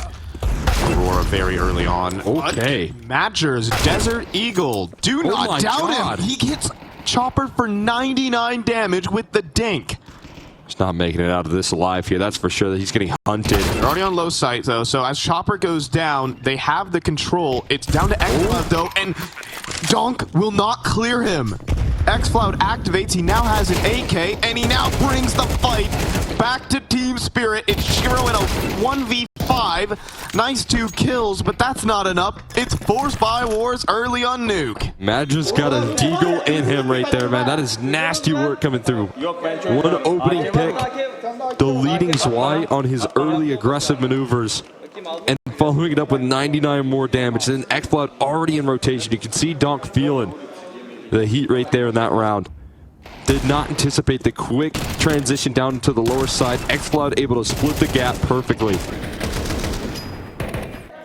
Aurora very early on. Okay. Madger's Desert Eagle. Do not my doubt God. him. He gets Chopper for 99 damage with the dink. He's not making it out of this alive here, that's for sure. That he's getting hunted. They're already on low sight, though, so as Chopper goes down, they have the control. It's down to Xcloud, though, and Donk will not clear him. Xcloud activates, he now has an AK, and he now brings the fight back to Team Spirit. It's Shiro in a 1v5. Nice 2 kills, but that's not enough. It's Force by Wars early on Nuke. Madge's got a deagle in him right there, man. That is nasty work coming through. One opening pick, deleting Zwei on his early aggressive maneuvers, and following it up with 99 more damage. Then Xcloud already in rotation. You can see Donk feeling the heat right there in that round. Did not anticipate the quick transition down to the lower side. Xcloud able to split the gap perfectly.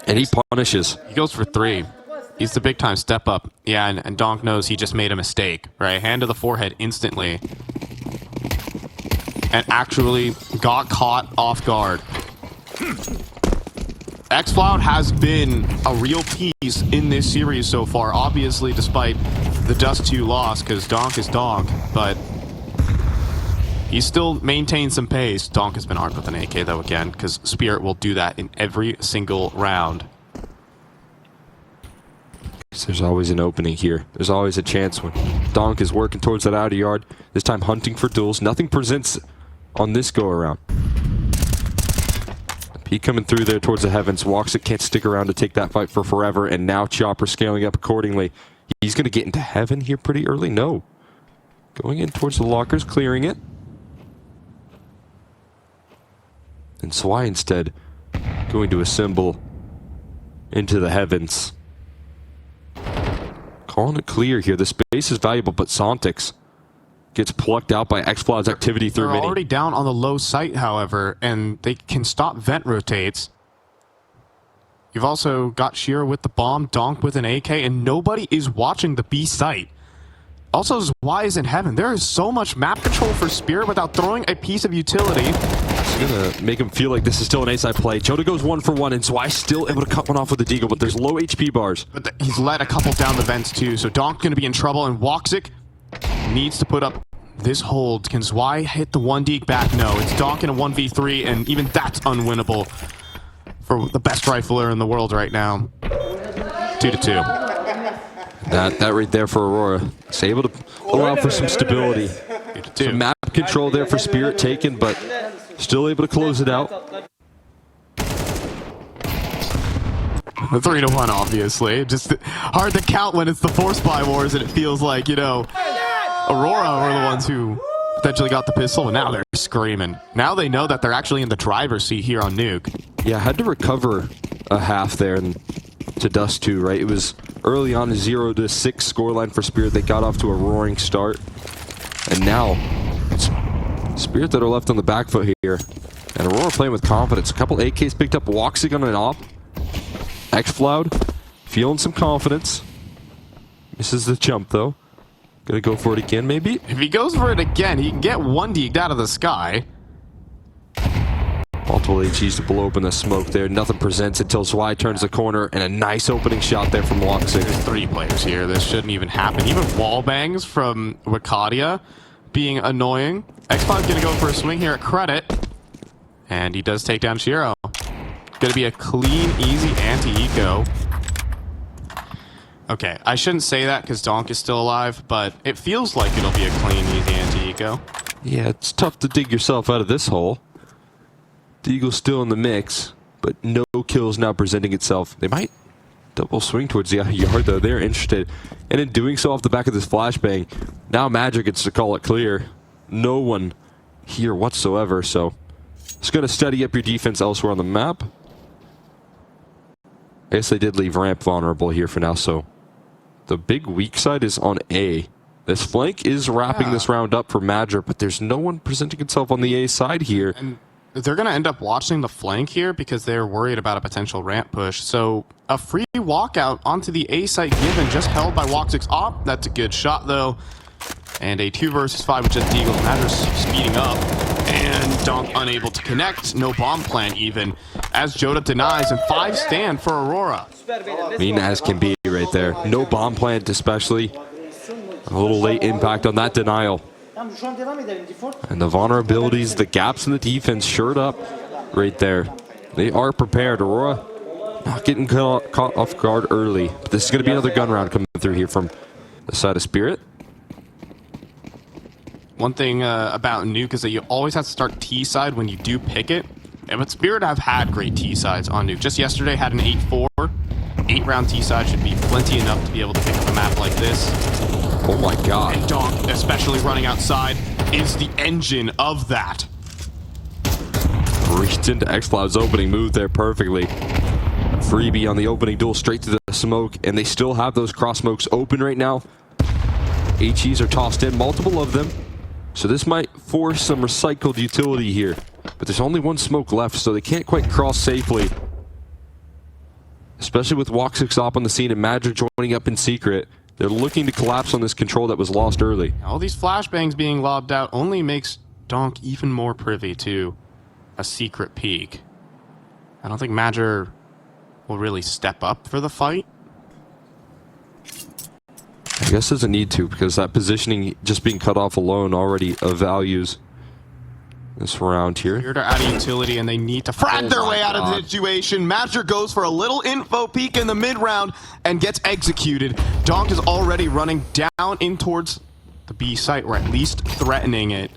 And he punishes. He goes for 3. He's the big time step up. Yeah, and Donk knows he just made a mistake, right? Hand to the forehead instantly. And actually got caught off guard. Xcloud has been a real piece in this series so far, obviously, despite the Dust2 loss, because Donk is Donk, but he still maintains some pace. Donk has been armed with an AK, though, again, because Spirit will do that in every single round. There's always an opening here. There's always a chance when Donk is working towards that outer yard. This time hunting for duels. Nothing presents on this go-around. He coming through there towards the heavens. Woxic can't stick around to take that fight for forever, and now Chopper scaling up accordingly. He's going to get into heaven here pretty early. No. Going in towards the lockers, clearing it. And Zwei instead going to assemble into the heavens. Calling it clear here. The space is valuable, but Sontix gets plucked out by Xcloud's activity through They're mini. already down on the low site, however, and they can stop vent rotates. You've also got Shira with the bomb, Donk with an AK, and nobody is watching the B site. Also, Zwei is in heaven. There is so much map control for Spirit without throwing a piece of utility. It's gonna make him feel like this is still an A-side play. Joda goes 1 for 1, and Zwei still able to cut one off with the deagle, but there's low HP bars. But he's let a couple down the vents too, so Donk's going to be in trouble, and Woxic needs to put up this hold. Can Zwei hit the 1 deke back? No, it's Donk in a 1v3, and even that's unwinnable for the best rifler in the world right now. 2-2. That right there for Aurora. It's able to allow for some stability. Some map control there for Spirit taken, but still able to close it out. 3-1, obviously. Just hard to count when it's the Force by Wars, and it feels like, you know, Aurora were the ones who potentially got the pistol, and now they're screaming. Now they know that they're actually in the driver's seat here on Nuke. Yeah, had to recover a half there and to Dust2, right? It was early on a 0-6 scoreline for Spirit. They got off to a roaring start. And now, it's Spirit that are left on the back foot here. And Aurora playing with confidence. A couple AKs picked up, woxic on an op. X-Floud feeling some confidence. Misses the jump though. Gonna go for it again, maybe? If he goes for it again, he can get one deked out of the sky. Multiple HEs to blow open the smoke there. Nothing presents until Zwei turns the corner, and a nice opening shot there from woxic. There's 3 players here. This shouldn't even happen. Even wall bangs from Wakadia being annoying. X-Cloud's gonna go for a swing here at credit. And he does take down Shiro. Gonna be a clean, easy anti-eco. Okay, I shouldn't say that because Donk is still alive, but it feels like it'll be a clean, easy anti-eco. Yeah, it's tough to dig yourself out of this hole. Deagle's still in the mix, but no kills now presenting itself. They might double swing towards the yard, though. They're interested. And in doing so off the back of this flashbang, now Magic gets to call it clear. No one here whatsoever, so it's going to steady up your defense elsewhere on the map. I guess they did leave ramp vulnerable here for now, so the big weak side is on A. This flank is wrapping this round up for Magic, but there's no one presenting itself on the A side here. And they're going to end up watching the flank here because they're worried about a potential ramp push. So a free walkout onto the A site given, just held by woxic's op. That's a good shot, though. And a 2 versus 5 with just Deagle. Magic speeding up. And Donk unable to connect. No bomb plan even. As Joda denies, and 5 stand for Aurora. Mean as can be right there. No bomb plant especially. A little late impact on that denial. And the vulnerabilities, the gaps in the defense shored up right there. They are prepared. Aurora not getting caught off guard early. But this is going to be another gun round coming through here from the side of Spirit. One thing about Nuke is that you always have to start T side when you do pick it. But Spirit have had great T sides on Nuke. Just yesterday had an 8-4. 8-round T side should be plenty enough to be able to pick up a map like this. Oh my god. And Donk, especially running outside, is the engine of that. Reached into X-Cloud's opening move there perfectly. Freebie on the opening duel straight to the smoke, and they still have those cross smokes open right now. HEs are tossed in, multiple of them. So this might force some recycled utility here. But there's only one smoke left, so they can't quite cross safely. Especially with woxic's op on the scene and Magic joining up in secret. They're looking to collapse on this control that was lost early. All these flashbangs being lobbed out only makes Donk even more privy to a secret peek. I don't think Magic will really step up for the fight. I guess doesn't need to, because that positioning just being cut off alone already values this round here. Spirit are out of utility and they need to frag their way out of the situation. Magic goes for a little info peek in the mid round and gets executed. Donk is already running down in towards the B site, or at least threatening it.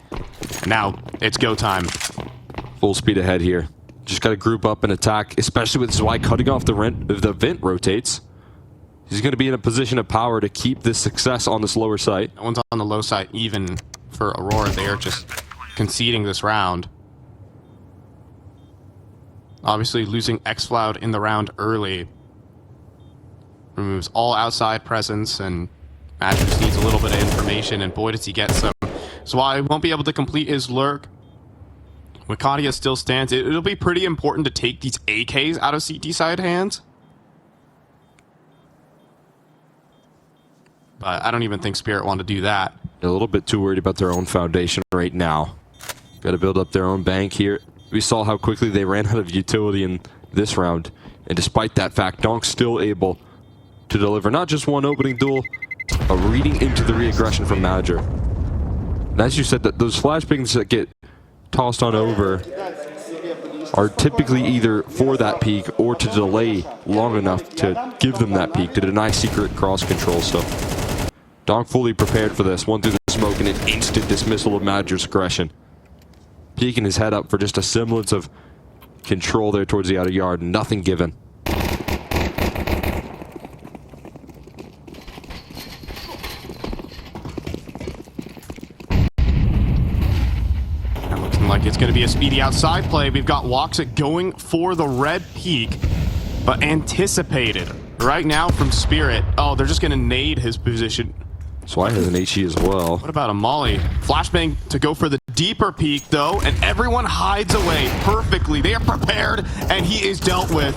Now it's go time. Full speed ahead here. Just got to group up and attack, especially with Zwei cutting off the vent rotates. He's going to be in a position of power to keep this success on this lower site. That one's on the low side even for Aurora. They are just conceding this round. Obviously losing X-Cloud in the round early removes all outside presence, and Magic just needs a little bit of information, and boy does he get some. Zwei won't be able to complete his lurk. Wakadia still stands. It'll be pretty important to take these AKs out of CT side hands. But I don't even think Spirit want to do that. A little bit too worried about their own foundation right now. Got to build up their own bank here. We saw how quickly they ran out of utility in this round. And despite that fact, Donk's still able to deliver not just one opening duel, a reading into the re-aggression from Manager. And as you said, that those flashbangs that get tossed on over are typically either for that peak or to delay long enough to give them that peak, to deny secret cross control. So Donk fully prepared for this. One through the smoke and an instant dismissal of Manager's aggression. Peeking his head up for just a semblance of control there towards the outer yard. Nothing given. like it's going to be a speedy outside play. We've got woxic going for the red peak, but anticipated right now from Spirit. Oh, they're just going to nade his position. Swy has an HE as well. What about a molly? Flashbang to go for the deeper peak, though, and everyone hides away perfectly. They are prepared, and he is dealt with.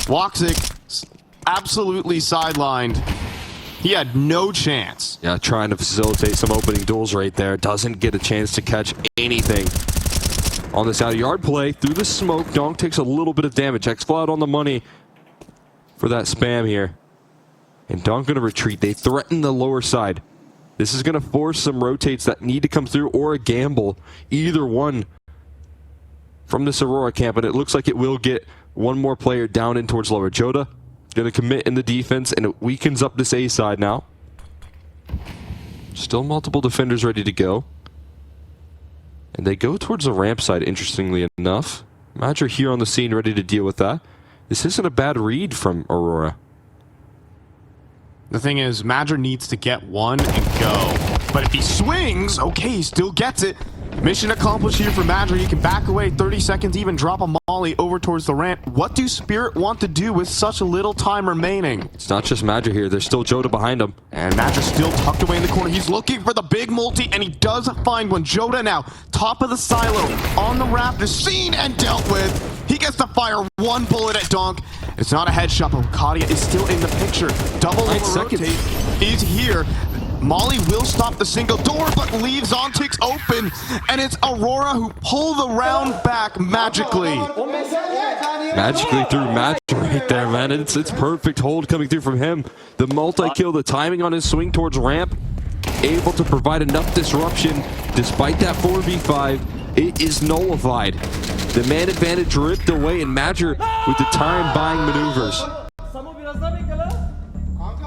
woxic absolutely sidelined. He had no chance. Yeah, trying to facilitate some opening duels right there. Doesn't get a chance to catch anything. On this out-of-yard play, through the smoke, Donk takes a little bit of damage. X-Flood on the money for that spam here. And Donk going to retreat. They threaten the lower side. This is going to force some rotates that need to come through or a gamble. Either one from this Aurora camp, and it looks like it will get one more player down in towards lower. Joda going to commit in the defense, and it weakens up this A side now. Still multiple defenders ready to go. And they go towards the ramp side, interestingly enough. Madra here on the scene, ready to deal with that. This isn't a bad read from Aurora. The thing is, Madra needs to get one and go. But if he swings, okay, he still gets it. Mission accomplished here for Madra. He can back away 30 seconds, even drop a molly over towards the ramp. What do Spirit want to do with such a little time remaining? It's not just Madra here. There's still Joda behind him. And Madra still tucked away in the corner. He's looking for the big multi, and he does find one. Joda now, top of the silo, on the ramp, is seen and dealt with. He gets to fire one bullet at Donk. It's not a headshot, but Kadia is still in the picture. Double rotate is here. Molly will stop the single door, but leaves Ontix open, and it's Aurora who pull the round back magically. Magically through Madra right there, man. It's perfect hold coming through from him. The multi-kill, the timing on his swing towards ramp, able to provide enough disruption. Despite that 4v5, it is nullified. The man advantage ripped away, and Madra with the time-buying maneuvers.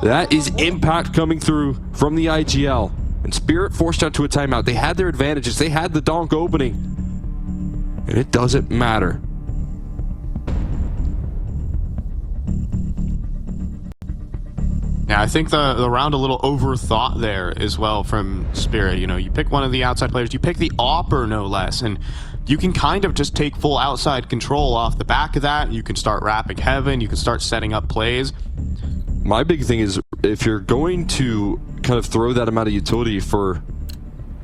That is impact coming through from the IGL. And Spirit forced out to a timeout. They had their advantages. They had the donk opening. And it doesn't matter. Yeah, I think the round a little overthought there as well from Spirit. You know, you pick one of the outside players, you pick the AWPer no less, and you can kind of just take full outside control off the back of that. You can start wrapping heaven, you can start setting up plays. My big thing is, if you're going to kind of throw that amount of utility for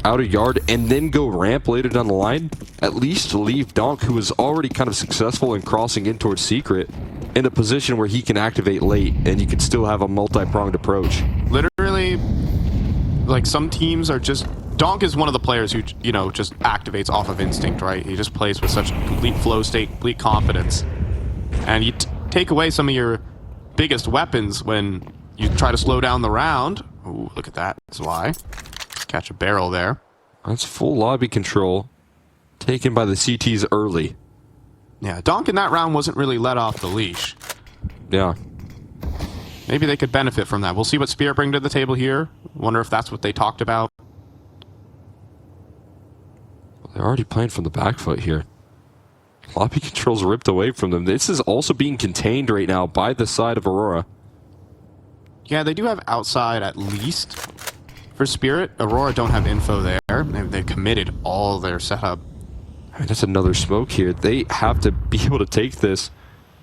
outer yard and then go ramp later down the line, at least leave Donk, who is already kind of successful in crossing in towards Secret, in a position where he can activate late and you can still have a multi-pronged approach. Literally, like, some teams are just... Donk is one of the players who, you know, just activates off of instinct, right? He just plays with such complete flow state, complete confidence. And you take away some of your biggest weapons when you try to slow down the round. Ooh, look at that. That's why. Catch a barrel there. That's full lobby control taken by the CTs early. Yeah, Donk in that round wasn't really let off the leash. Yeah. Maybe they could benefit from that. We'll see what Spirit bring to the table here. Wonder if that's what they talked about. They're already playing from the back foot here. Lobby controls ripped away from them. This is also being contained right now by the side of Aurora. Yeah, they do have outside at least for Spirit. Aurora don't have info there. They've committed all their setup. I mean, that's another smoke here. They have to be able to take this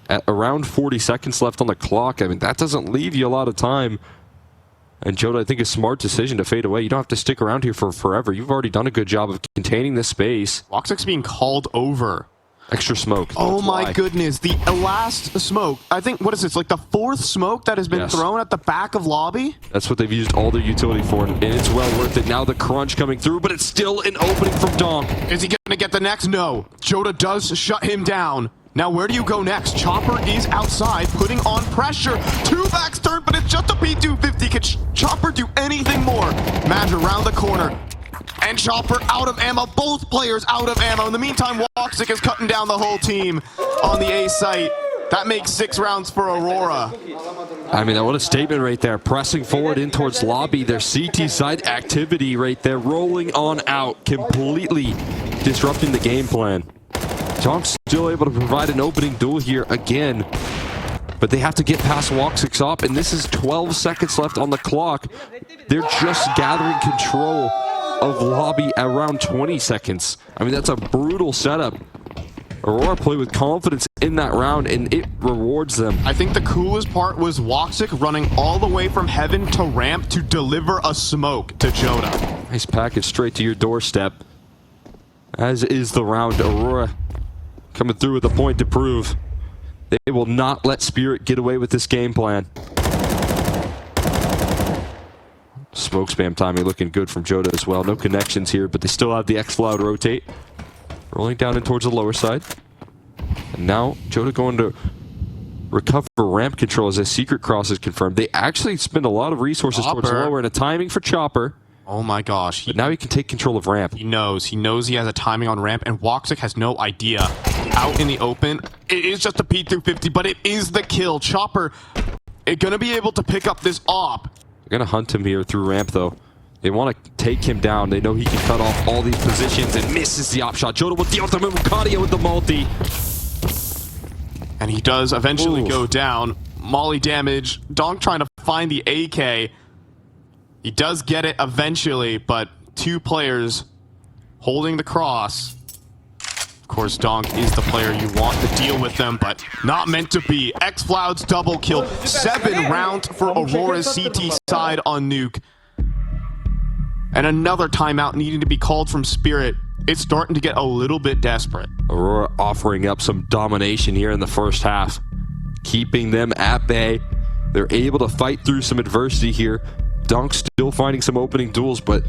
at around 40 seconds left on the clock. I mean, that doesn't leave you a lot of time. And Joda, I think, a smart decision to fade away. You don't have to stick around here for forever. You've already done a good job of containing this space. woxic's being called over. Extra smoke. Oh my goodness, the last smoke. I think, what is this, like the fourth smoke that has been thrown at the back of lobby? That's what they've used all their utility for, and it's well worth it. Now the crunch coming through, but it's still an opening from Donk. Is he gonna get the next? No. Joda does shut him down. Now where do you go next? Chopper is outside, putting on pressure. Two backs turn, but it's just a P250. Can Chopper do anything more? Madra around the corner. And Chopper out of ammo. Both players out of ammo. In the meantime, woxic is cutting down the whole team on the A site. That makes 6 rounds for Aurora. I mean, what a statement right there. Pressing forward in towards lobby. Their CT side activity right there. Rolling on out. Completely disrupting the game plan. Donk's still able to provide an opening duel here again. But they have to get past woxic's up. And this is 12 seconds left on the clock. They're just gathering control of lobby at around 20 seconds. I mean, that's a brutal setup. Aurora played with confidence in that round, and it rewards them. I think the coolest part was woxic running all the way from heaven to ramp to deliver a smoke to Joda. Nice package straight to your doorstep. As is the round. Aurora coming through with a point to prove. They will not let Spirit get away with this game plan. Smoke spam timing looking good from Joda as well. No connections here, but they still have the X-Cloud rotate. Rolling down in towards the lower side. And now Joda going to recover ramp control as a secret cross is confirmed. They actually spend a lot of resources towards lower and a timing for Chopper. Oh my gosh. But now he can take control of ramp. He knows he has a timing on ramp, and woxic has no idea. Out in the open, it is just a P250, but it is the kill. Chopper gonna be able to pick up this op. They're gonna hunt him here through ramp though. They want to take him down. They know he can cut off all these positions and misses the op shot. Joda with the ultimate, Wukadia with the multi. And he does eventually go down. Molly damage. Donk trying to find the AK. He does get it eventually, but two players holding the cross. Of course, Donk is the player you want to deal with them, but not meant to be. X-Cloud's double kill. 7 rounds for Aurora's CT side on Nuke. And another timeout needing to be called from Spirit. It's starting to get a little bit desperate. Aurora offering up some domination here in the first half, keeping them at bay. They're able to fight through some adversity here. Donk still finding some opening duels, but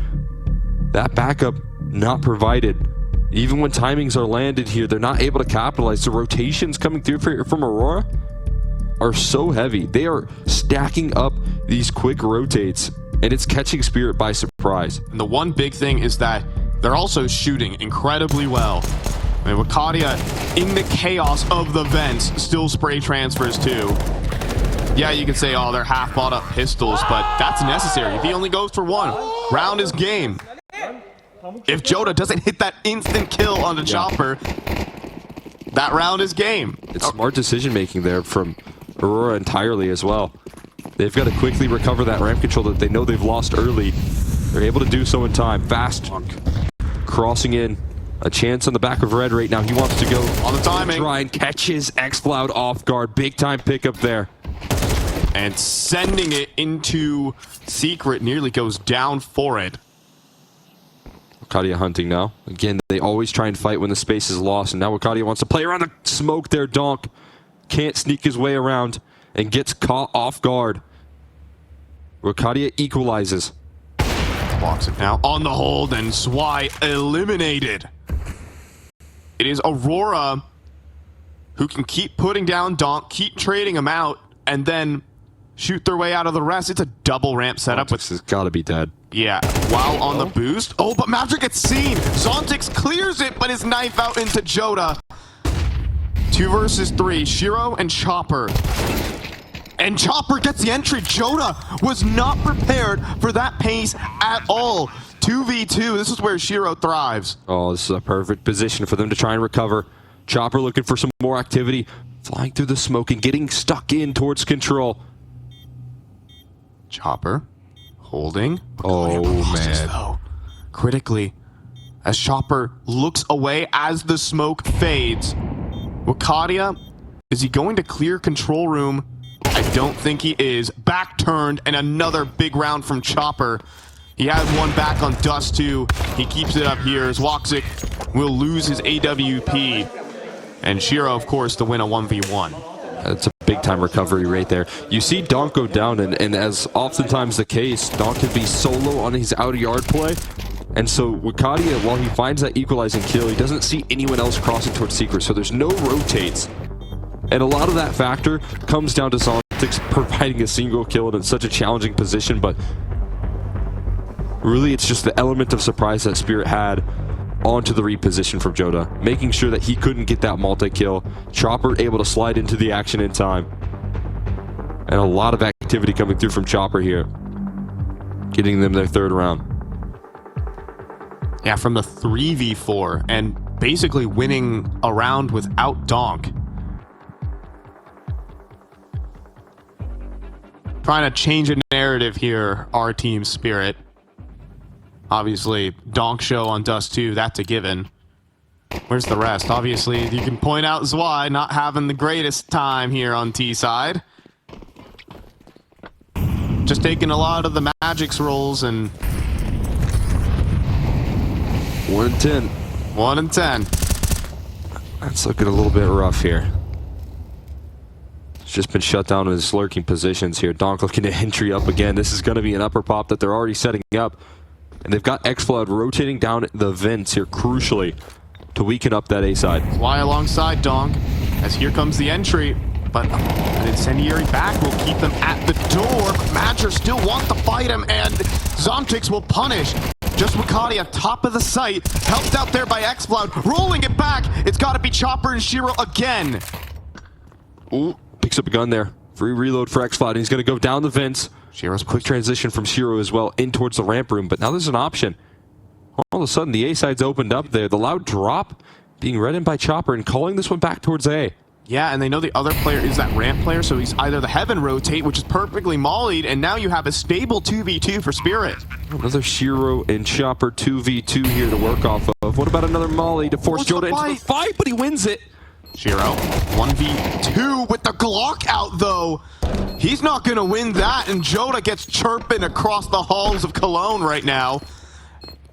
that backup not provided. Even when timings are landed here, they're not able to capitalize. The rotations coming through from Aurora are so heavy. They are stacking up these quick rotates, and it's catching Spirit by surprise. And the one big thing is that they're also shooting incredibly well. I mean, Wukadia, in the chaos of the vents, still spray transfers too. Yeah, you can say, oh, they're half bought up pistols, but that's necessary. If he only goes for one, round is game. If Joda doesn't hit that instant kill on the Chopper, that round is game. It's smart decision making there from Aurora entirely as well. They've got to quickly recover that ramp control that they know they've lost early. They're able to do so in time. Fast crossing in. A chance on the back of red right now. He wants to go on the timing. Try and catch his X-Cloud off guard. Big time pickup there. And sending it into secret, nearly goes down for it. Wukadia hunting now. Again, they always try and fight when the space is lost, and now Wukadia wants to play around the smoke there. Donk can't sneak his way around and gets caught off guard. Wukadia equalizes. Blocks it now on the hold, and Zwei eliminated. It is Aurora who can keep putting down Donk, keep trading him out, and then shoot their way out of the rest. It's a double ramp setup. This has got to be dead. Yeah, while on the boost. Oh, but Maverick gets seen. Zontix clears it, but his knife out into Joda. 2 versus 3, Shiro and Chopper. And Chopper gets the entry. Joda was not prepared for that pace at all. 2v2, this is where Shiro thrives. Oh, this is a perfect position for them to try and recover. Chopper looking for some more activity. Flying through the smoke and getting stuck in towards control. Chopper holding. Oh, man. Though, critically, as Chopper looks away as the smoke fades. Wukadia, is he going to clear control room? I don't think he is. Back turned, and another big round from Chopper. He has one back on Dust2. He keeps it up here as woxic will lose his AWP. And Shiro, of course, to win a 1v1. That's a big-time recovery right there. You see Donk go down, and as oftentimes the case, Donk can be solo on his out-of-yard play. And so Wukadia, while he finds that equalizing kill, he doesn't see anyone else crossing towards Secret, so there's no rotates. And a lot of that factor comes down to Zontix providing a single kill in such a challenging position, but really it's just the element of surprise that Spirit had onto the reposition from Joda, making sure that he couldn't get that multi-kill. Chopper able to slide into the action in time. And a lot of activity coming through from Chopper here, getting them their 3rd round. Yeah, from the 3v4 and basically winning a round without Donk. Trying to change a narrative here, our team Spirit. Obviously, Donk Show on Dust2, that's a given. Where's the rest? Obviously, you can point out Zwei not having the greatest time here on T-side. Just taking a lot of the Magic's rolls and... 1 and 10. 1 and 10. That's looking a little bit rough here. It's just been shut down in his lurking positions here. Donk looking to entry up again. This is going to be an upper pop that they're already setting up. And they've got X-Flood rotating down the vents here, crucially, to weaken up that A side. Zwei alongside Donk, as here comes the entry. But an incendiary back will keep them at the door. Madger still wants to fight him, and Zontix will punish. Just Wakati on top of the site, helped out there by X-Cloud, rolling it back. It's got to be Chopper and Shiro again. Ooh, picks up a gun there. Free reload for X-Cloud, and he's going to go down the vents. Shiro's Quick transition from Shiro as well, in towards the ramp room, but now there's an option. All of a sudden, the A side's opened up there. The loud drop being read in by Chopper and calling this one back towards A. Yeah, and they know the other player is that ramp player, so he's either the Heaven Rotate, which is perfectly mollied, and now you have a stable 2v2 for Spirit. Another Shiro and Chopper 2v2 here to work off of. What about another molly to force Joda into the fight, but he wins it. Shiro, 1v2 with the Glock out, though. He's not going to win that, and Joda gets chirping across the halls of Cologne right now.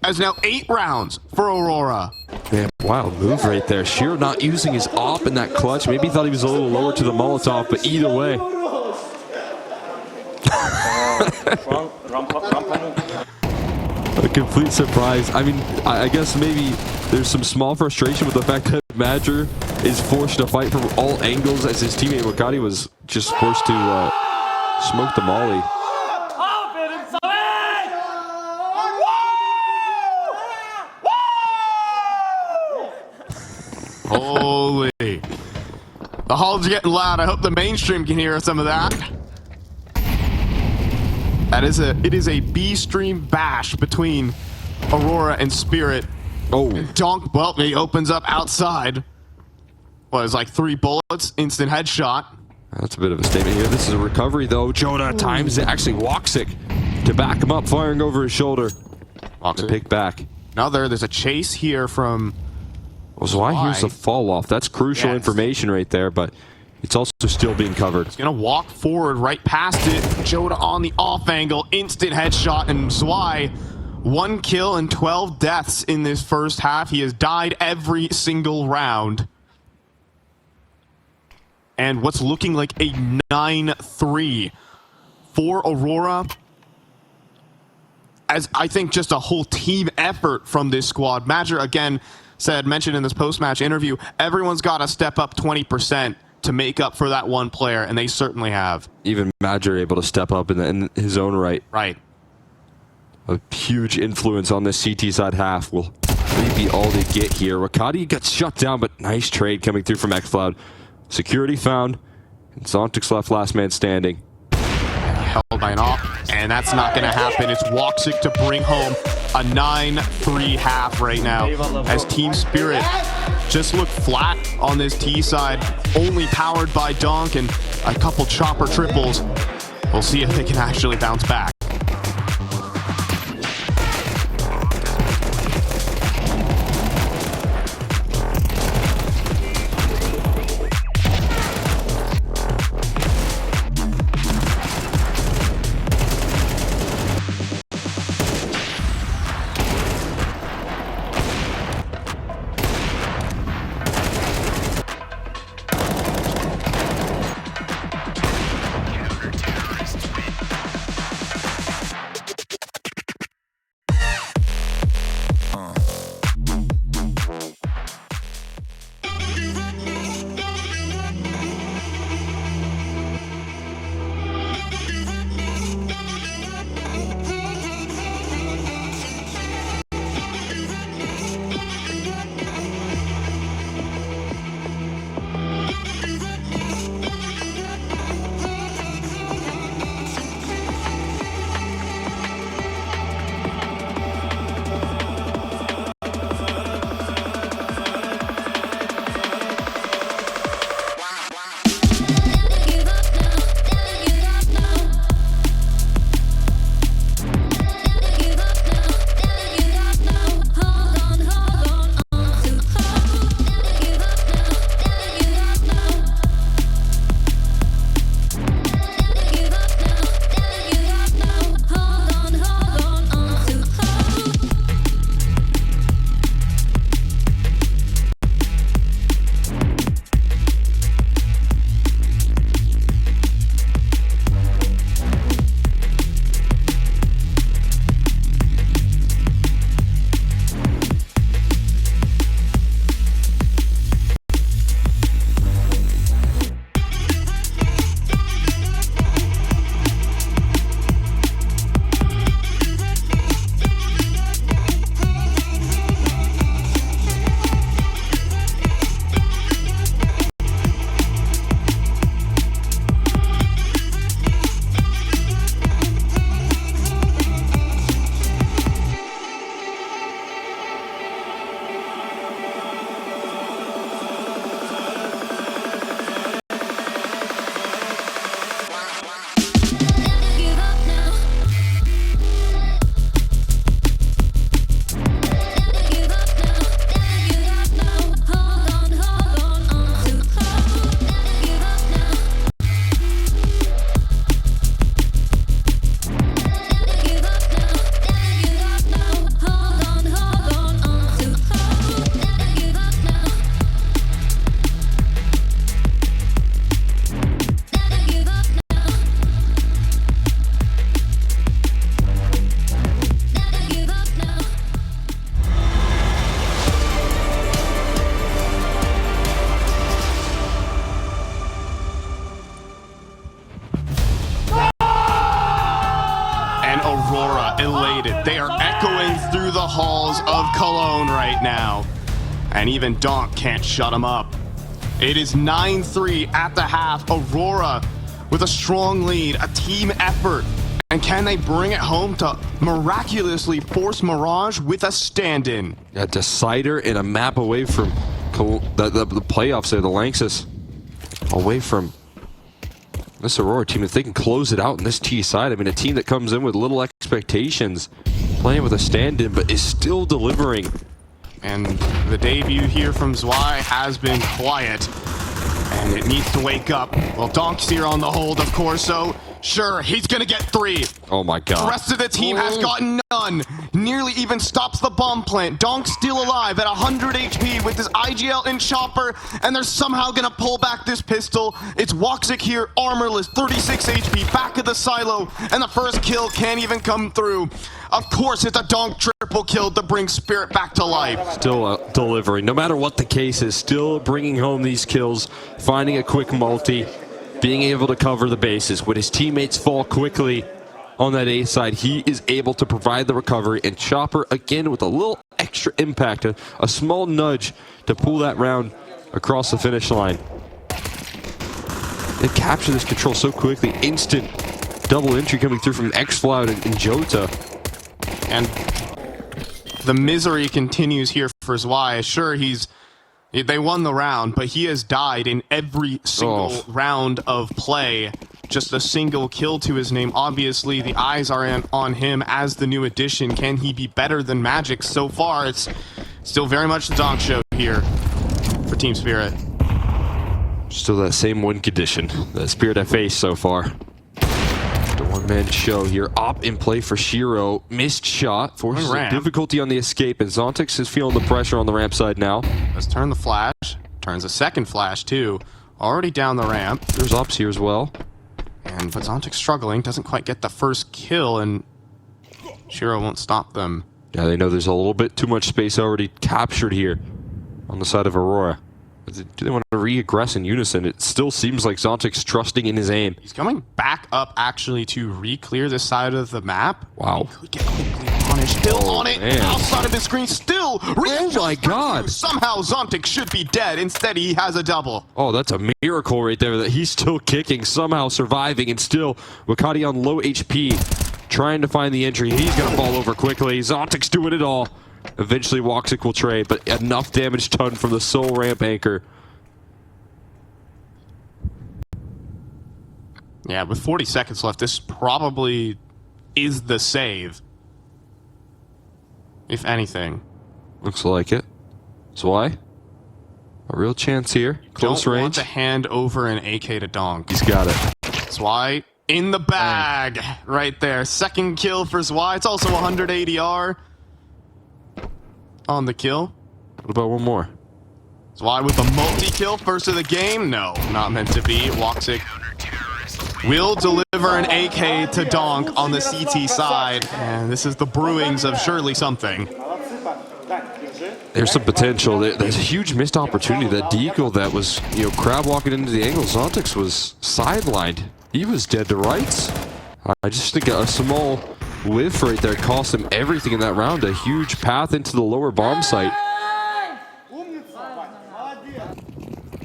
As now 8 rounds for Aurora. Man, wild move right there. Shiro not using his op in that clutch. Maybe he thought he was a little lower to the Molotov, but either way. A complete surprise. I mean, I guess maybe there's some small frustration with the fact that Madger is forced to fight from all angles as his teammate Wakati was just forced to smoke the molly. Holy. The hall's getting loud. I hope the mainstream can hear some of that. It is a B-stream bash between Aurora and Spirit. Oh. Donk, well, he opens up outside. What, it's like 3 bullets, instant headshot. That's a bit of a statement here. This is a recovery, though. Joda times it. Actually, woxic to back him up, firing over his shoulder. Woxic. Pick back. Now there's a chase here from... Well, so why here's the fall off. That's crucial information right there, but it's also still being covered. He's going to walk forward right past it. Joda on the off angle, instant headshot, and Zwei, 1 kill and 12 deaths in this first half. He has died every single round. And what's looking like a 9-3 for Aurora. As I think just a whole team effort from this squad. Madger, again, mentioned in this post-match interview, everyone's got to step up 20% to make up for that one player, and they certainly have. Even Madger able to step up in his own right. Right. A huge influence on this CT side half will maybe all they get here. Wakati got shut down, but nice trade coming through from X-Cloud. Security found, and Zontix left last man standing. Held by an off, and that's not going to happen. It's woxic to bring home a 9-3 half right now, as Team Spirit just look flat on this T side, only powered by Donk and a couple Chopper triples. We'll see if they can actually bounce back. Aurora elated. They are echoing through the halls of Cologne right now. And even Donk can't shut them up. It is 9-3 at the half. Aurora with a strong lead, a team effort. And can they bring it home to miraculously force Mirage with a stand-in? A decider and a map away from the playoffs there, the Lanxess. Away from this Aurora team. If they can close it out in this T side, I mean, a team that comes in with little expectations, playing with a stand-in, but is still delivering. And the debut here from Zwei has been quiet. And it needs to wake up. Well, Donk's here on the hold, of course, so sure, he's gonna get 3. Oh my god. The rest of the team has gotten none. Nearly even stops the bomb plant. Donk's still alive at 100 HP with his IGL and chopper, and they're somehow gonna pull back this pistol. It's woxic here, armorless, 36 HP, back of the silo, and the first kill can't even come through. Of course, it's a Donk triple kill to bring Spirit back to life. Still delivering, no matter what the case is, still bringing home these kills, finding a quick multi, being able to cover the bases. When his teammates fall quickly on that A side, he is able to provide the recovery, and Chopper again with a little extra impact, a small nudge to pull that round across the finish line. They capture this control so quickly, instant double entry coming through from X-Floud and Jota. And the misery continues here for Zwei. Sure, they won the round, but he has died in every single round of play. Just a single kill to his name. Obviously, the eyes are on him as the new addition. Can he be better than Magic? So far, it's still very much the Donk show here for Team Spirit. Still that same win condition that Spirit have faced so far. The one-man show here. Op in play for Shiro. Missed shot. Forces a difficulty on the escape, and Zontix is feeling the pressure on the ramp side now. Let's turn the flash. Turns a second flash, too. Already down the ramp. There's Ops here as well. But Zontix struggling. Doesn't quite get the first kill, and Shiro won't stop them. Yeah, they know there's a little bit too much space already captured here on the side of Aurora. Do they want to re-aggress in unison? It still seems like Zontix trusting in his aim. He's coming back up, actually, to re-clear this side of the map. Wow. He could get quickly punished. Still on it, man. outside of his screen, still. Oh my god. Somehow Zontix should be dead. Instead, he has a double. Oh, that's a miracle right there that he's still kicking, somehow surviving, and still Wakati on low HP, trying to find the entry. He's going to fall over quickly. Zontix doing it all. Eventually, woxic will trade, but enough damage done from the soul ramp anchor. Yeah, with 40 seconds left, this probably is the save. If anything. Looks like it. Zwei? A real chance here. Close Don't range. want to hand over an AK to Donk. He's got it. Zwei in the bag. Right there. Second kill for Zwei. It's also 100 ADR on the kill. What about one more? Zwei with a multi-kill. First of the game. No, not meant to be. Woxic will deliver an AK to Donk on the CT side. And this is the brewings of surely something. There's some potential. There's a huge missed opportunity. That deagle that was, crab walking into the angle. Zontix was sidelined. He was dead to rights. I just think a small whiff right there cost him everything in that round. A huge path into the lower bomb site.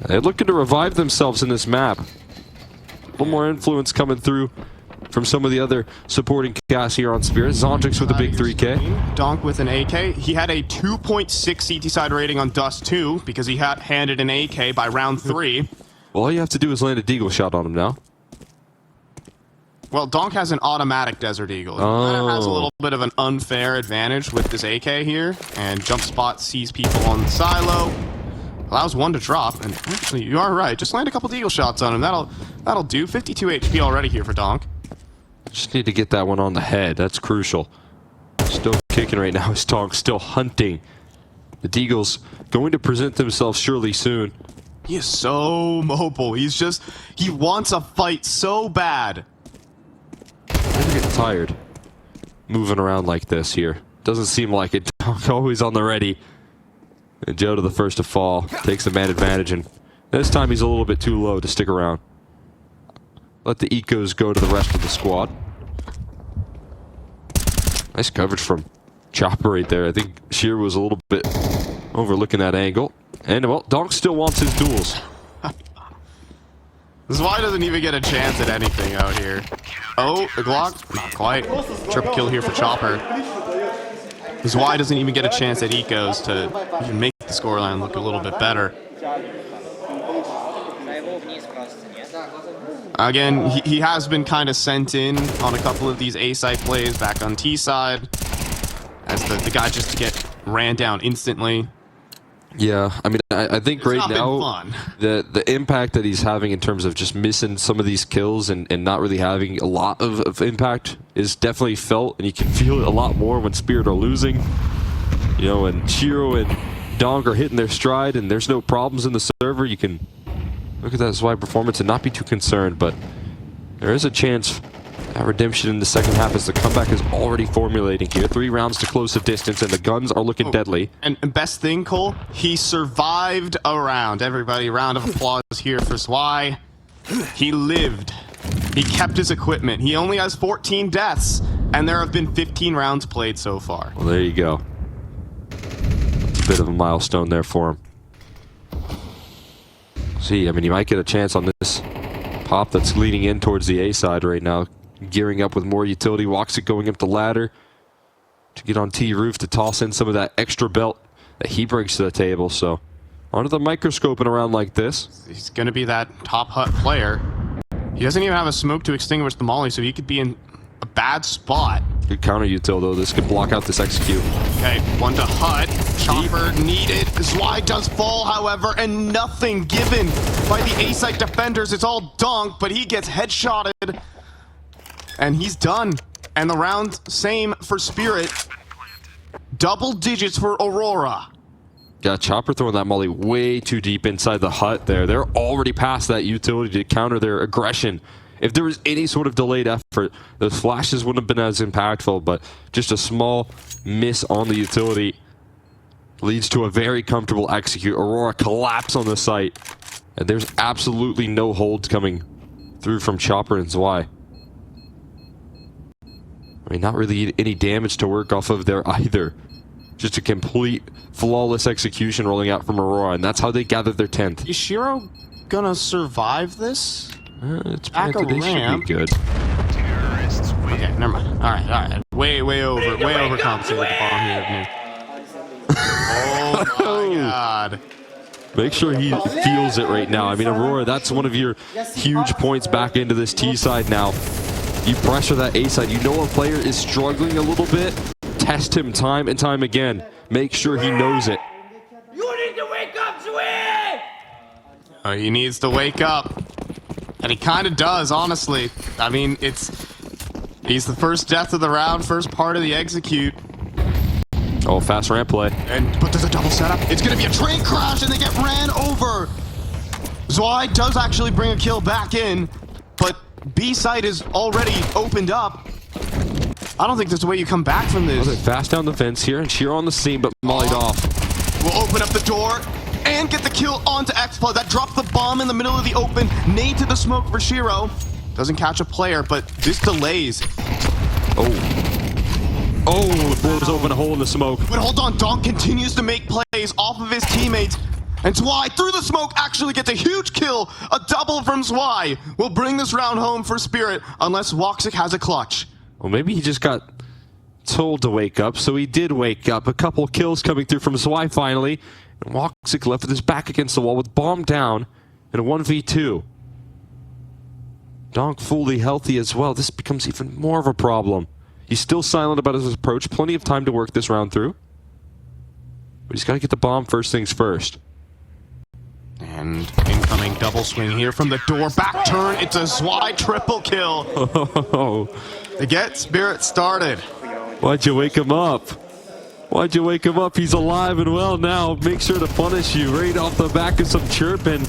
They're looking to revive themselves in this map. A little more influence coming through from some of the other supporting cast here on Spirit. Zontix with a big 3K. Donk with an AK. He had a 2.6 CT side rating on Dust2 because he had handed an AK by round 3. Well, all you have to do is land a deagle shot on him now. Well, Donk has an automatic Desert Eagle. He kind of has a little bit of an unfair advantage with this AK here. And Jump Spot sees people on the silo. Allows one to drop, and actually, you are right. Just land a couple deagle shots on him. That'll do. 52 HP already here for Donk. Just need to get that one on the head. That's crucial. Still kicking right now. Is Donk still hunting? The deagles going to present themselves surely soon. He is so mobile. He wants a fight so bad. Never getting tired moving around like this here. Doesn't seem like it. Donk always on the ready. And Jota the first to fall, takes the man advantage, and this time he's a little bit too low to stick around. Let the ecos go to the rest of the squad. Nice coverage from Chopper right there. I think Sheer was a little bit overlooking that angle. And, well, Donk still wants his duels. Zwei doesn't even get a chance at anything out here. Oh, the Glock? Not quite. Triple kill here for Chopper. Zwei doesn't even get a chance at ecos to even make the scoreline look a little bit better. Again, he has been kind of sent in on a couple of these A side plays back on T side as the guy just to get ran down instantly. Yeah, I mean, I think right now fun. the impact that he's having in terms of just missing some of these kills and not really having a lot of impact is definitely felt, and you can feel it a lot more when Spirit are losing. You know, when Shiro and Donk are hitting their stride and there's no problems in the server, you can look at that Zwei performance and not be too concerned, but there is a chance at redemption in the second half as the comeback is already formulating here. 3 rounds to close the distance, and the guns are looking deadly. And best thing, Cole, he survived a round. Everybody, round of applause here for Zwei. He lived. He kept his equipment. He only has 14 deaths, and there have been 15 rounds played so far. Well, there you go. It's a bit of a milestone there for him. See, I mean, he might get a chance on this pop that's leading in towards the A side right now. Gearing up with more utility. woxic going up the ladder to get on T roof to toss in some of that extra belt that he brings to the table. So, onto the microscope in a round like this. He's going to be that top hut player. He doesn't even have a smoke to extinguish the molly, so he could be in a bad spot. Good counter util, though. This could block out this execute. Okay, one to hut. Chopper needed. Zwei does fall, however, and nothing given by the A-side defenders. It's all Donk, but he gets headshotted. And he's done. And the round, same for Spirit. Double digits for Aurora. Yeah, Chopper throwing that molly way too deep inside the hut there. They're already past that utility to counter their aggression. If there was any sort of delayed effort, those flashes wouldn't have been as impactful, but just a small miss on the utility leads to a very comfortable execute. Aurora collapse on the site, and there's absolutely no holds coming through from Chopper and Zwei. I mean, not really any damage to work off of there either. Just a complete, flawless execution rolling out from Aurora, and that's how they gathered their 10th. Is Shiro gonna survive this? It's Back a planted, they should ramp. be good. Okay, never mind. All right. Way overcompensated the bomb here. Oh my god. Make sure he feels it right now. I mean, Aurora, that's one of your huge points back into this T side now. You pressure that A side. You know a player is struggling a little bit. Test him time and time again. Make sure he knows it. You need to wake up, Zwei! Oh, he needs to wake up. And he kind of does, honestly. I mean, he's the first death of the round, first part of the execute. Oh, fast ramp play. But there's a double setup. It's going to be a train crash, and they get ran over. Zwei does actually bring a kill back in, but B site is already opened up. I don't think there's a way you come back from this. Oh, they're fast down the fence here, and Shiro on the scene, but mollied off. We'll open up the door and get the kill onto X-Plug. That dropped the bomb in the middle of the open. Nade to the smoke for Shiro. Doesn't catch a player, but this delays. Oh, blows open a hole in the smoke. But hold on, Donk continues to make plays off of his teammates. And Zwei, through the smoke, actually gets a huge kill. A double from Zwei will bring this round home for Spirit, unless woxic has a clutch. Well, maybe he just got told to wake up, so he did wake up. A couple kills coming through from Zwei finally. And woxic left with his back against the wall with bomb down in a 1v2. Donk fully healthy as well. This becomes even more of a problem. He's still silent about his approach. Plenty of time to work this round through. But he's got to get the bomb first things first. And incoming double swing here from the door. Back turn. It's a Zwei triple kill. To get Spirit started. Why'd you wake him up? Why'd you wake him up? He's alive and well now. Make sure to punish you right off the back of some chirping.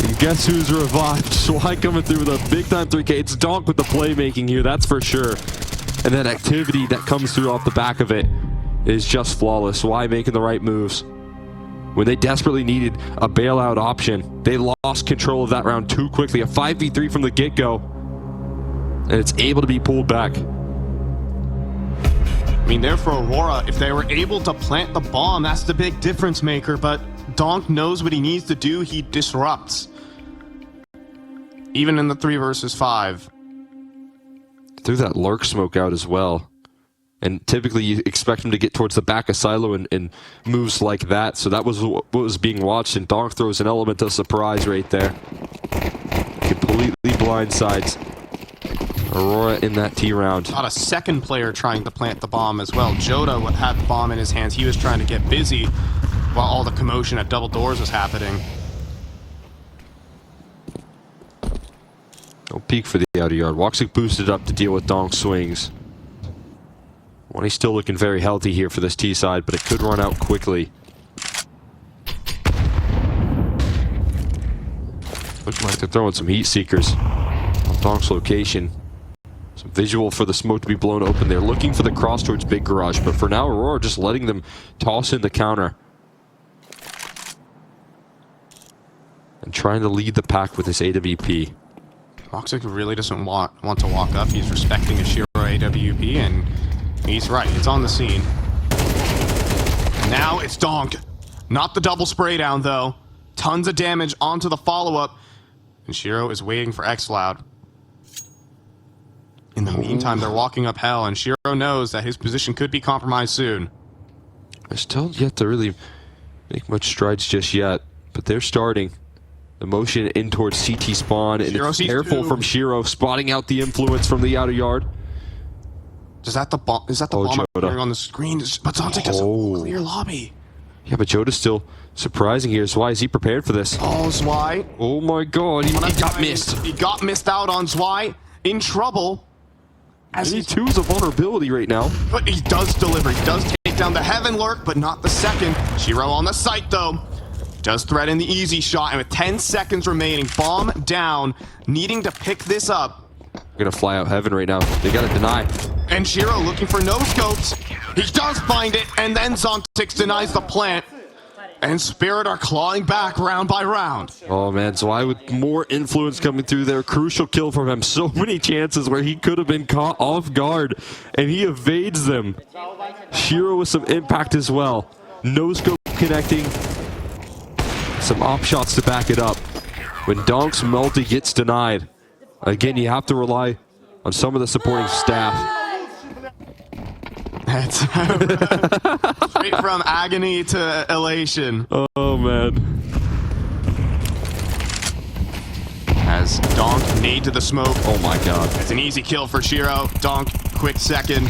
And guess who's revived? Zwei coming through with a big time 3K. It's Donk with the playmaking here, that's for sure. And that activity that comes through off the back of it is just flawless. Zwei making the right moves. When they desperately needed a bailout option, they lost control of that round too quickly. A 5v3 from the get-go. And it's able to be pulled back. mean, there for Aurora, if they were able to plant the bomb, that's the big difference maker, but Donk knows what he needs to do. He disrupts. Even in the 3 versus 5. Threw that lurk smoke out as well. And typically you expect him to get towards the back of Silo and moves like that. So that was what was being watched, and Donk throws an element of surprise right there. Completely blindsides Aurora in that T round. Not a second player trying to plant the bomb as well. Joda had the bomb in his hands. He was trying to get busy while all the commotion at double doors was happening. No peek for the outer yard. woxic boosted up to deal with Donk's swings. Well, he's still looking very healthy here for this T side, but it could run out quickly. Looks like they're throwing some heat seekers on Donk's location. Some visual for the smoke to be blown open. They're looking for the cross towards Big Garage, but for now, Aurora just letting them toss in the counter. And trying to lead the pack with this AWP. woxic really doesn't want to walk up. He's respecting a Shiro AWP, and he's right. It's on the scene. Now it's Donk. Not the double spray down, though. Tons of damage onto the follow-up. And Shiro is waiting for X-Loud. In the meantime, they're walking up hell, and Shiro knows that his position could be compromised soon. They're still yet to really make much strides just yet, but they're starting. The motion in towards CT spawn, and Shiro it's sees careful 2. from Shiro, spotting out the influence from the outer yard. Is that the bomb Joda. appearing on the screen? But Zontic has a clear lobby. Yeah, but Joda's still surprising here. So why is he prepared for this? Oh, Zwei. Oh my god, he got missed. He got missed out on Zwei. In trouble. As he, He2's a vulnerability right now. but he does deliver. He does take down the Heaven Lurk, but not the second. Shiro on the site, though. Does threaten the easy shot, and with 10 seconds remaining, bomb down, needing to pick this up. They're gonna fly out Heaven right now. They gotta deny. And Shiro looking for no scopes. He does find it, and then Zontix denies the plant. And Spirit are clawing back round by round. Oh man, Zwei with more influence coming through there. Crucial kill from him. So many chances where he could have been caught off guard, and he evades them. Shiro with some impact as well. No scope connecting. Some op shots to back it up. When Donk's multi gets denied, again, you have to rely on some of the supporting staff. That's straight from agony to elation. Oh man. As Donk nade to the smoke. Oh my god. It's an easy kill for Shiro. Donk, quick second.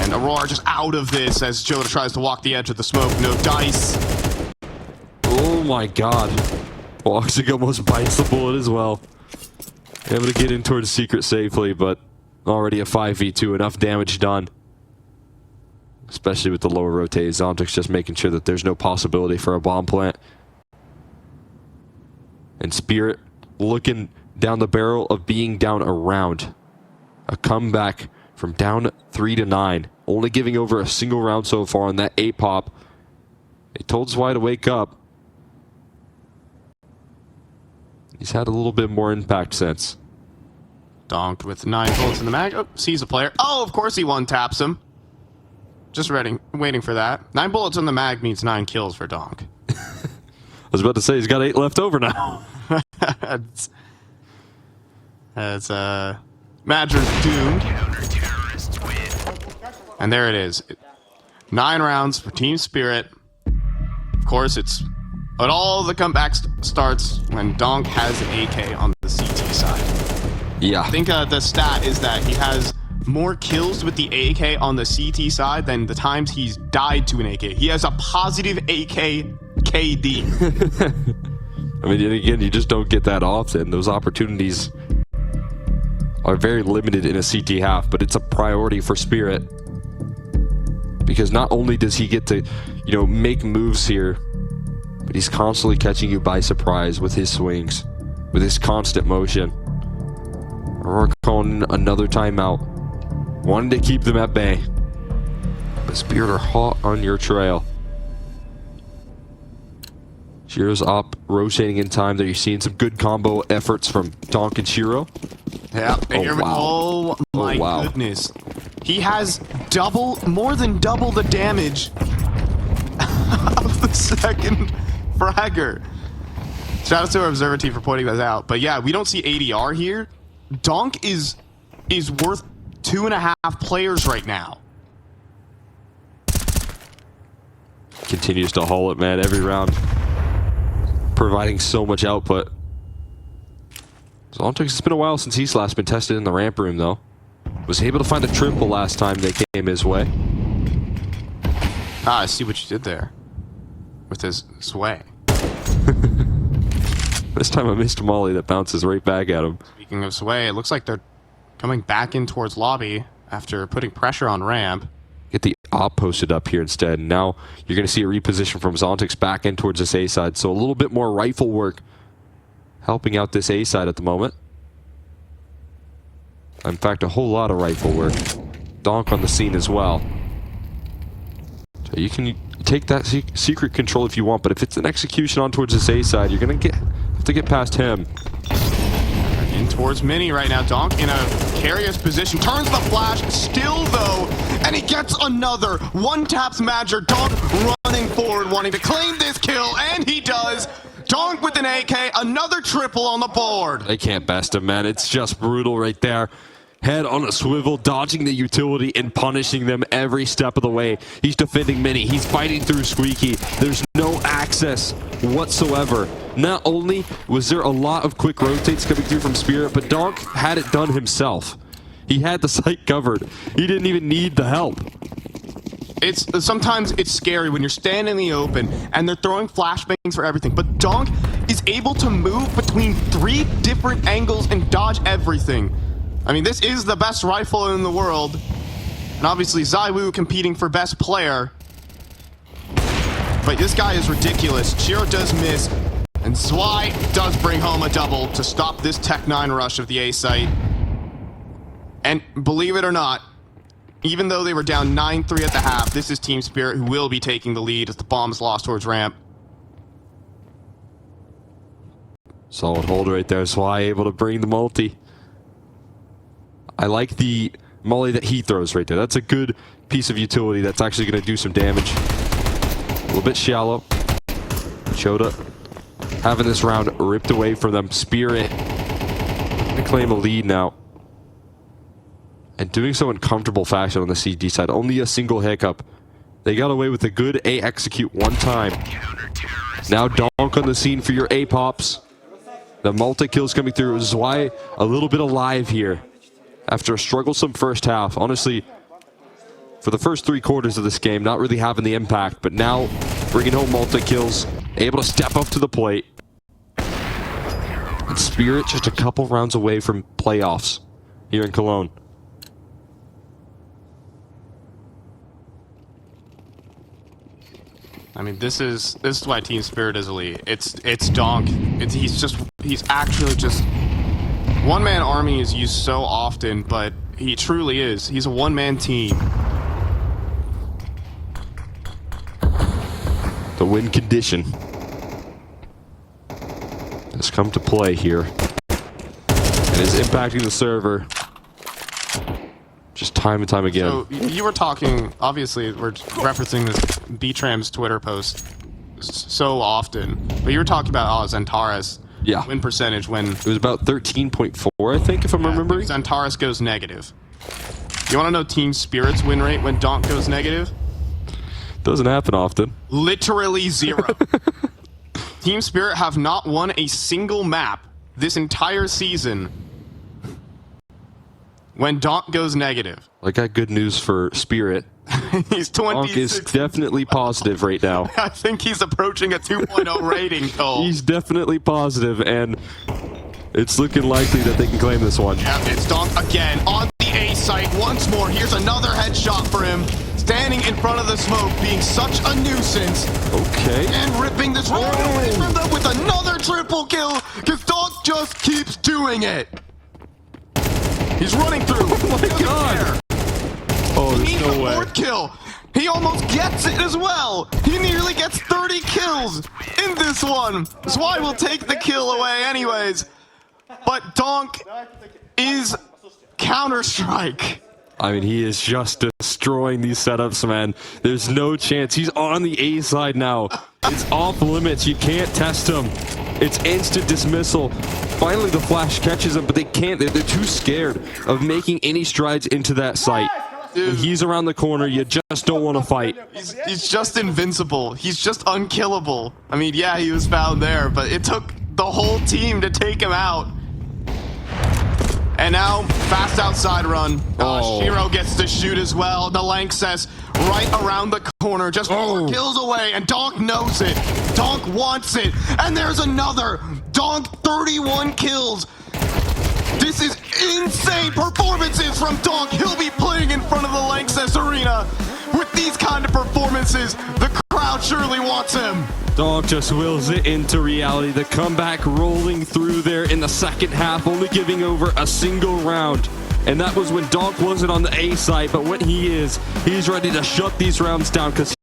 And Aurora just out of this as Joda tries to walk the edge of the smoke. No dice. Oh my god. woxic almost bites the bullet as well. Able to get in towards Secret safely, but already a 5v2, enough damage done. Especially with the lower rotate. Zontix just making sure that there's no possibility for a bomb plant. And Spirit looking down the barrel of being down a round. A comeback from down 3-9. Only giving over a single round so far on that A-pop. They told Zwei to wake up. He's had a little bit more impact since. Donk with 9 bullets in the mag. Oh, sees a player. Oh, of course he one-taps him. Just waiting for that. 9 bullets in the mag means 9 kills for Donk. I was about to say, he's got 8 left over now. That's Madger's doomed. And there it is. 9 rounds for Team Spirit. Of course, but all the comeback starts when Donk has an AK on the CT side. Yeah. I think the stat is that he has more kills with the AK on the CT side than the times he's died to an AK. He has a positive AK KD. I mean, again, you just don't get that often. Those opportunities are very limited in a CT half, but it's a priority for Spirit. Because not only does he get to, make moves here, but he's constantly catching you by surprise with his swings, with his constant motion. Aurora calling another timeout. Wanted to keep them at bay. But Spirit are hot on your trail. Shiro's up, rotating in time there. You're seeing some good combo efforts from Donk and Shiro. Yeah. Oh, wow. Oh my wow. goodness. He has more than double the damage of the second fragger. Shout out to our observer team for pointing that out. But yeah, we don't see ADR here. Donk is worth 2.5 players right now. Continues to haul it, man, every round. Providing so much output. Zontrix, it's been a while since he's last been tested in the ramp room, though. Was able to find a triple last time they came his way. Ah, I see what you did there. With his sway. This time I missed a molly that bounces right back at him. Speaking of sway, it looks like they're coming back in towards lobby after putting pressure on ramp. Get the op posted up here instead. Now you're going to see a reposition from Zontix back in towards this A side. So a little bit more rifle work helping out this A side at the moment. In fact, a whole lot of rifle work. Donk on the scene as well. So you can take that secret control if you want, but if it's an execution on towards this A side, you're going to have to get past him. In towards Mini right now. Donk in a curious position. Turns the flash. Still, though. And he gets another. One taps Madger. Donk running forward, wanting to claim this kill. And he does. Donk with an AK. Another triple on the board. They can't best him, man. It's just brutal right there. Head on a swivel, dodging the utility and punishing them every step of the way. He's defending Mini. He's fighting through Squeaky. There's no access whatsoever. Not only was there a lot of quick rotates coming through from Spirit, but Donk had it done himself. He had the site covered. He didn't even need the help. Sometimes it's scary when you're standing in the open and they're throwing flashbangs for everything, but Donk is able to move between 3 different angles and dodge everything. I mean, this is the best rifle in the world. And obviously, Zaiwu competing for best player. But this guy is ridiculous. Shiro does miss. And Zwei does bring home a double to stop this Tech 9 rush of the A site. And believe it or not, even though they were down 9-3 at the half, this is Team Spirit who will be taking the lead as the bomb is lost towards ramp. Solid hold right there. Zwei able to bring the multi. I like the molly that he throws right there. That's a good piece of utility that's actually going to do some damage. A little bit shallow. Choda having this round ripped away from them. Spirit to claim a lead now. And doing so in comfortable fashion on the CG side. Only a single hiccup. They got away with a good A execute one time. Now Donk on the scene for your A pops. The multi-kills coming through. Zwei a little bit alive here. After a strugglesome first half, honestly, for the first 3 quarters of this game, not really having the impact, but now bringing home multi-kills, able to step up to the plate. And Spirit just a couple rounds away from playoffs here in Cologne. I mean, this is why Team Spirit is elite. It's Donk. He's actually just one-man army is used so often, but he truly is. He's a one-man team. The win condition has come to play here and is impacting the server just time and time again. So you were talking, obviously we're referencing this B-Tram's Twitter post so often, but you were talking about Zentaris win percentage when it was about 13.4, I think, if I'm remembering. Zentaris goes negative. You want to know Team Spirit's win rate when Donk goes negative? Doesn't happen often. Literally 0. Team Spirit have not won a single map this entire season when Donk goes negative. I got good news for Spirit. He's 26. Donk is definitely positive right now. I think he's approaching a 2.0 rating, Cole. He's definitely positive, and it's looking likely that they can claim this one. Yeah, it's Donk again on the A site once more. Here's another headshot for him. Standing in front of the smoke, being such a nuisance. Okay. And ripping this round away from them with another triple kill, because Donk just keeps doing it. He's running through. Oh my god. Oh, there's no way. 4th kill. He almost gets it as well. He nearly gets 30 kills in this one. Zwei will take the kill away anyways. But Donk is Counter-Strike. I mean, he is just destroying these setups, man. There's no chance. He's on the A side now. It's off limits. You can't test him. It's instant dismissal. Finally, the flash catches him, but they can't. They're too scared of making any strides into that site. When he's around the corner, you just don't want to fight. He's just invincible. He's just unkillable. I mean, yeah, he was found there, but it took the whole team to take him out. And now, fast outside run. Oh. Shiro gets to shoot as well. The Lanxess right around the corner, just 4 kills away, and Donk knows it. Donk wants it, and there's another. Donk, 31 kills. This is insane performances from Donk. He'll be playing in front of the Lanxess arena. With these kind of performances, the crowd surely wants him. Donk just wills it into reality. The comeback rolling through there in the second half, only giving over a single round. And that was when Donk wasn't on the A side, but when he is, he's ready to shut these rounds down because